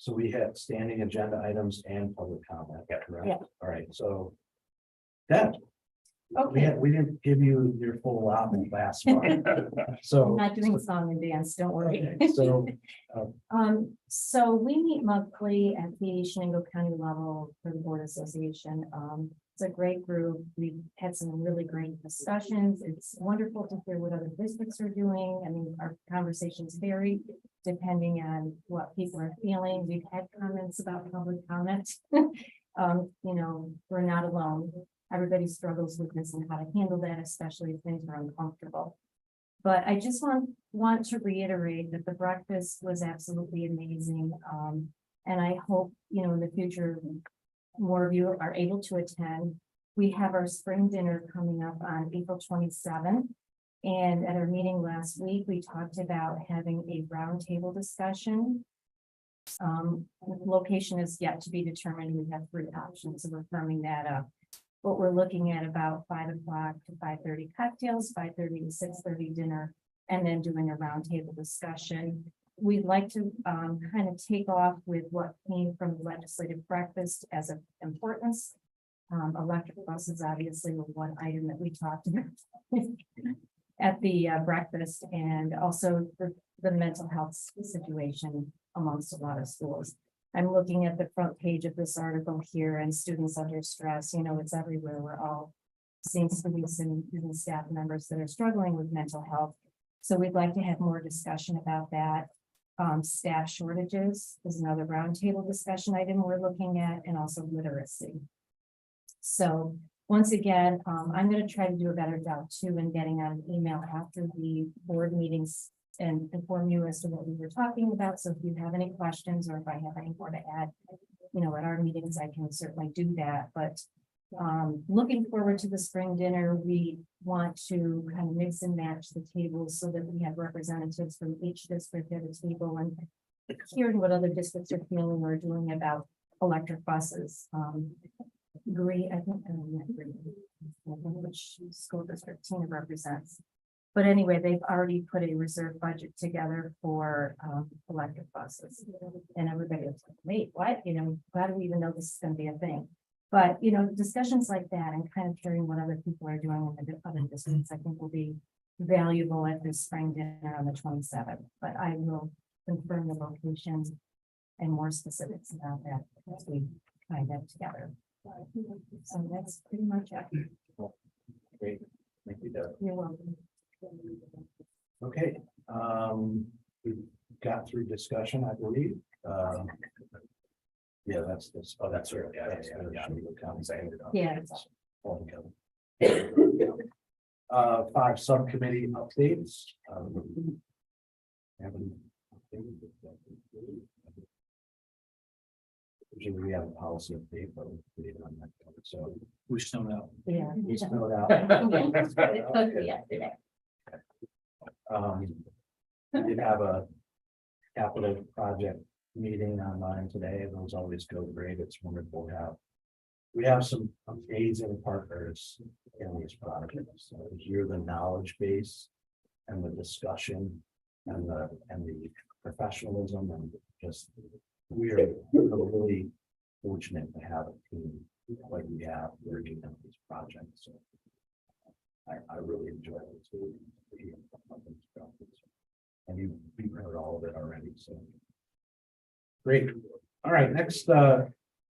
Speaker 3: So we have standing agenda items and public comment. Correct?
Speaker 7: Yeah.
Speaker 3: All right, so. That,
Speaker 7: Okay,
Speaker 3: we didn't give you your full allotment last month.
Speaker 2: I'm
Speaker 3: So.
Speaker 2: not doing song and dance, don't worry.
Speaker 3: Okay, so,
Speaker 2: So we meet monthly at the Shenango County level for the Board Association. It's a great group. We've had some really great discussions. It's wonderful to hear what other districts are doing. I mean, our conversations vary depending on what people are feeling. We've had comments about public comment. We're not alone. Everybody struggles with this and how to handle that, especially if things are uncomfortable. But I just want to reiterate that the breakfast was absolutely amazing. And I hope, in the future, more of you are able to attend. We have our spring dinner coming up on April 27th. And at our meeting last week, we talked about having a roundtable discussion. Location is yet to be determined. We have 3 options, so we're firming that up. But we're looking at about 5 o'clock to 5:30 cocktails, 5:30 to 6:30 dinner, and then doing a roundtable discussion. We'd like to kind of take off with what came from the legislative breakfast as of importance. Electric buses obviously were one item that we talked about at the breakfast, and also the mental health situation amongst a lot of schools. I'm looking at the front page of this article here, and students under stress, it's everywhere. We're all seeing students and even staff members that are struggling with mental health. So we'd like to have more discussion about that. Staff shortages is another roundtable discussion item we're looking at, and also literacy. So once again, I'm going to try to do a better job too in getting out an email after the board meetings and inform you as to what we were talking about. So if you have any questions, or if I have any more to add, at our meetings, I can certainly do that. But looking forward to the spring dinner, we want to kind of mix and match the tables so that we have representatives from each district at a table, and hearing what other districts are feeling or doing about electric buses. Agree, I think, which school district Tina represents. But anyway, they've already put a reserve budget together for electric buses. And everybody was like, wait, what? How do we even know this is going to be a thing? But, discussions like that and kind of hearing what other people are doing in the other districts, I think will be valuable at this spring dinner on the 27th. But I will confirm the location and more specifics about that as we find that together. So that's pretty much it.
Speaker 3: great, thank you, Doug.
Speaker 2: You're welcome.
Speaker 3: Okay, we got through discussion, I believe. Yeah, that's, oh, that's right. Yeah,
Speaker 2: Yeah.
Speaker 3: 5 subcommittee updates. Usually we have a policy update, but we didn't on that, so.
Speaker 4: We snowed out.
Speaker 7: Yeah.
Speaker 3: We spelled out.
Speaker 9: Yesterday.
Speaker 3: We did have a capital project meeting online today, and those always go great. It's wonderful to have. We have some amazing partners in these projects, so to hear the knowledge base and the discussion and the professionalism and just, we're really fortunate to have a team like we have working on these projects. So I really enjoy it too. And you've heard all of it already, so. Great. All right, next,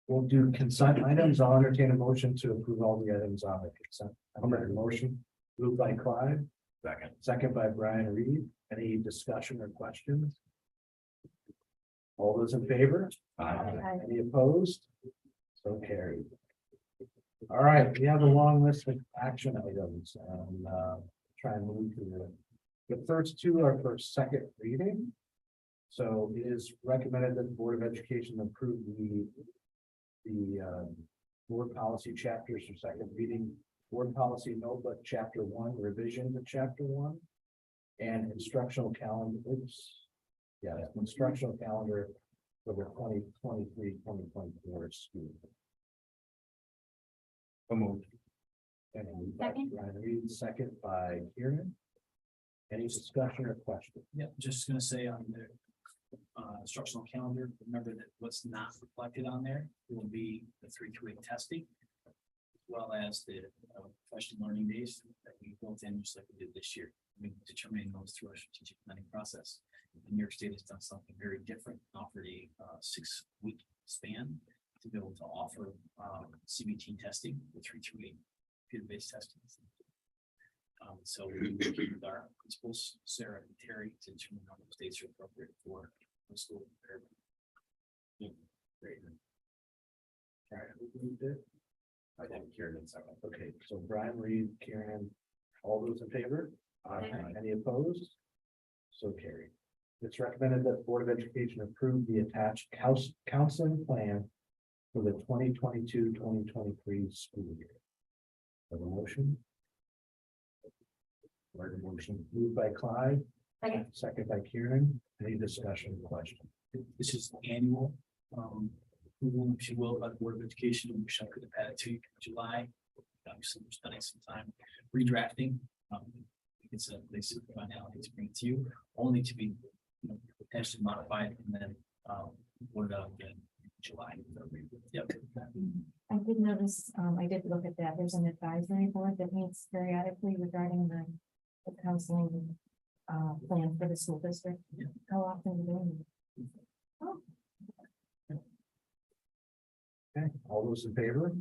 Speaker 3: we'll do consent items. I'll entertain a motion to approve all the items on the consent. I'll make a motion. Moved by Clyde, second by Brian Reed. Any discussion or questions? All those in favor? Any opposed? So carried. All right, we have a long list of action items and try and move through the first two are for second reading. So it is recommended that the Board of Education approve the board policy chapters for second reading. Board policy notebook, chapter 1, revision to chapter 1. And instructional calendar, instructional calendar for the 2023-2024 school.
Speaker 6: Moved.
Speaker 3: And moved by Brian Reed, second by Kieran. Any discussion or question?
Speaker 4: Yeah, just gonna say on the instructional calendar, remember that what's not reflected on there will be the 3-2-8 testing. As well as the professional learning days that we built in, just like we did this year. We determining those through our strategic planning process. And New York State has done something very different, offered a 6-week span to be able to offer CBT testing with 3-2-8 computer-based testing. So we work with our principals, Sarah and Terry, to determine how those dates are appropriate for the school.
Speaker 3: Great. All right, who moved it?
Speaker 6: I did Kieran second.
Speaker 3: Okay, so Brian Reed, Karen, all those in favor? Any opposed? So carried. It's recommended that the Board of Education approve the attached counseling plan for the 2022-2023 school year. Have a motion? Word of motion moved by Clyde.
Speaker 9: Second.
Speaker 3: Second by Kieran. Any discussion or question?
Speaker 4: This is annual. Approval, if you will, by the Board of Education. I wish I could have had it to you in July. Obviously, we're spending some time redrafting. It's a basic finality to bring it to you, only to be potentially modified and then voted out again in July. Yep.
Speaker 2: I did notice, I did look at that, there's an advisory board that meets periodically regarding the counseling plan for the school district.
Speaker 4: Yeah.
Speaker 2: How often do they meet?
Speaker 3: Okay, all those in favor?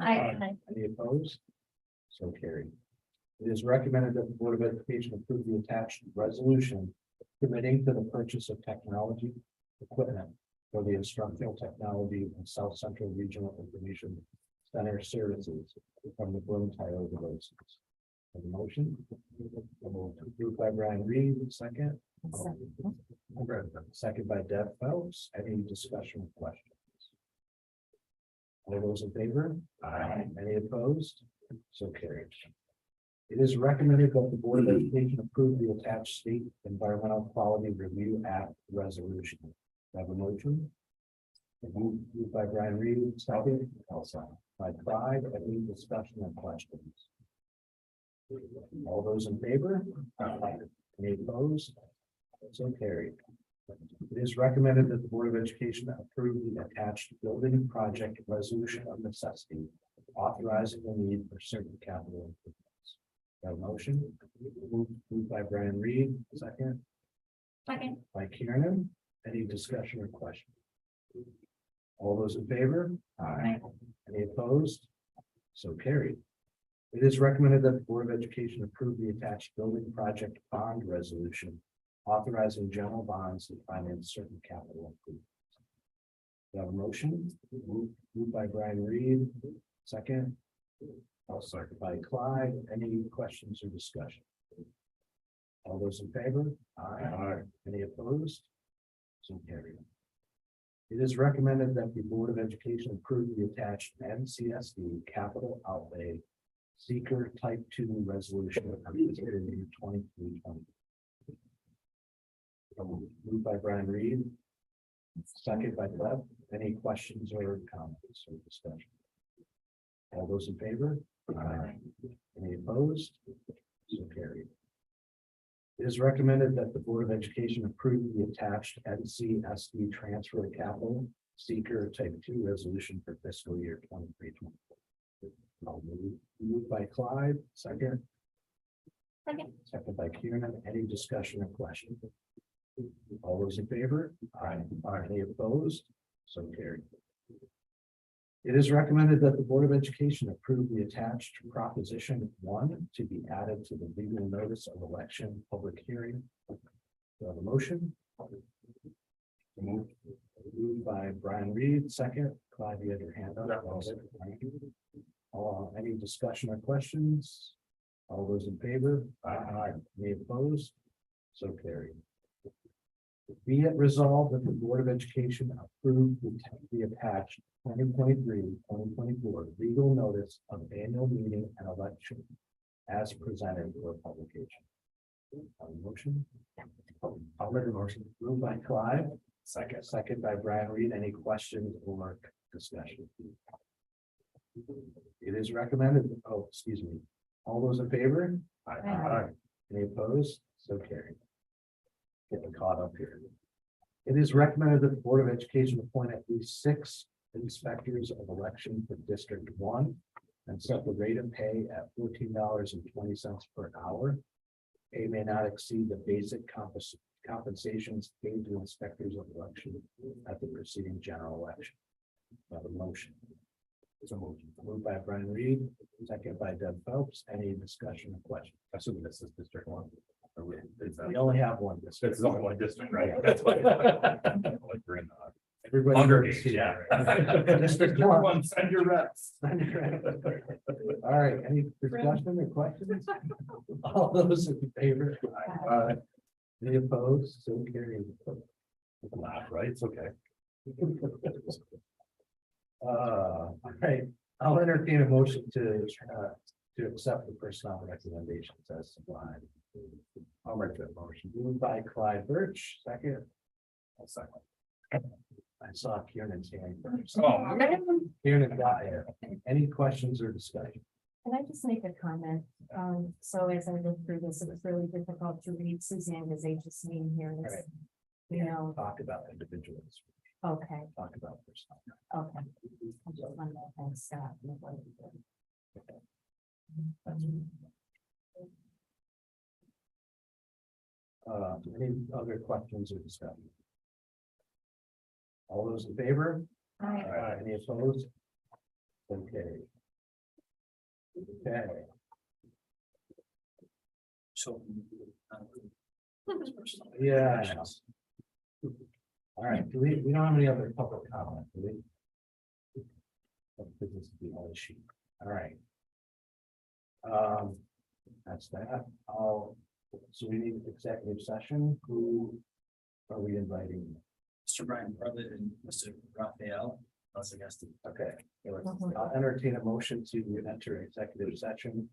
Speaker 3: Any opposed? So carried. It is recommended that the Board of Education approve the attached resolution committing to the purchase of technology equipment for the instructional technology and South Central Regional Information Center services from the Bloom Tile Devices. Have a motion? Approved by Brian Reed, second. Second by Deb Phelps. Any discussion or questions? All those in favor? Any opposed? So carried. It is recommended that the Board of Education approve the attached State Environmental Quality Review Act resolution. Have a motion? Moved by Brian Reed, second. By Clyde. Any discussion or questions? All those in favor? Any opposed? So carried. It is recommended that the Board of Education approve the attached building project resolution of necessity, authorizing the need for certain capital improvements. Have a motion? Moved by Brian Reed, second.
Speaker 9: Second.
Speaker 3: By Kieran. Any discussion or question? All those in favor? Any opposed? So carried. It is recommended that the Board of Education approve the attached building project bond resolution, authorizing general bonds to finance certain capital improvements. We have a motion? Moved by Brian Reed, second. I'll second by Clyde. Any questions or discussion? All those in favor? Any opposed? So carried. It is recommended that the Board of Education approve the attached NCSD capital outlay seeker type 2 resolution for fiscal year 23-24. Moved by Brian Reed. Second by Deb. Any questions or comments or discussion? All those in favor? Aye. Any opposed? So carried. It is recommended that the Board of Education approve the attached NCSD transfer of capital seeker type 2 resolution for fiscal year 23-24. Moved by Clyde, second.
Speaker 8: Second.
Speaker 3: Second by Kieran. Any discussion or question? All those in favor? Aye. Any opposed? So carried. It is recommended that the Board of Education approve the attached proposition 1 to be added to the legal notice of election public hearing. Do I have a motion? Moved by Brian Reed, second. Clyde, you had your hand up. Any discussion or questions? All those in favor? Aye. Any opposed? So carried. Be it resolved that the Board of Education approve the attached 2023-2024 legal notice of annual meeting and election as presented for publication. Motion? I'll make a motion. Moved by Clyde. Second by Brian Reed. Any questions or discussion? It is recommended, excuse me. All those in favor?
Speaker 2: Aye.
Speaker 3: Any opposed? So carried. Getting caught up here. It is recommended that the Board of Education appoint at least 6 inspectors of election for District 1 and set the rate of pay at $14.20 per hour. Pay may not exceed the basic compensations paid to inspectors of election at the preceding general election. I have a motion. It's a motion. Moved by Brian Reed, second by Deb Phelps. Any discussion or question?
Speaker 6: Assuming this is District 1.
Speaker 3: We only have one.
Speaker 6: This is only one district, right? That's why. Like we're in the
Speaker 3: Everybody.
Speaker 6: underage, yeah.
Speaker 3: District
Speaker 6: Number
Speaker 3: 1.
Speaker 6: one, send your reps.
Speaker 3: All right, any discussion or questions? All those in favor? Any opposed? So carried.
Speaker 6: Laugh, right? It's okay.
Speaker 3: All right, I'll entertain a motion to accept the personnel recommendations as supplied. I'll make that motion. Moved by Clyde Birch, second.
Speaker 6: I'll second.
Speaker 3: I saw Kieran's hand first.
Speaker 6: Oh,
Speaker 3: Kieran got it. Any questions or discussion?
Speaker 2: Can I just make a comment? So as I look through this, it was really difficult to read Suzanne's agency name here. and it's,
Speaker 3: Right.
Speaker 2: You know,
Speaker 3: Talk about individuals,
Speaker 2: okay,
Speaker 3: talk about personnel.
Speaker 2: okay. I just wanted to thank Scott.
Speaker 3: Any other questions or discussion? All those in favor?
Speaker 2: Aye.
Speaker 3: Any opposed? Okay. Okay,
Speaker 4: So.
Speaker 3: yeah. I know. All right, do we don't have any other public comment, do we? This is the only sheet, all right. That's that, so we need executive session, who are we inviting?
Speaker 4: Mr. Brian Bartlett and Mr. Raphael, plus I guess the
Speaker 3: Okay, I'll entertain a motion to enter executive session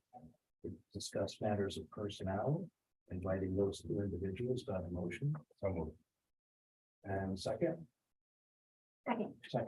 Speaker 3: to discuss matters of personnel, inviting those two individuals to have a motion.
Speaker 6: so moved.
Speaker 3: And second.
Speaker 8: Second.
Speaker 3: Second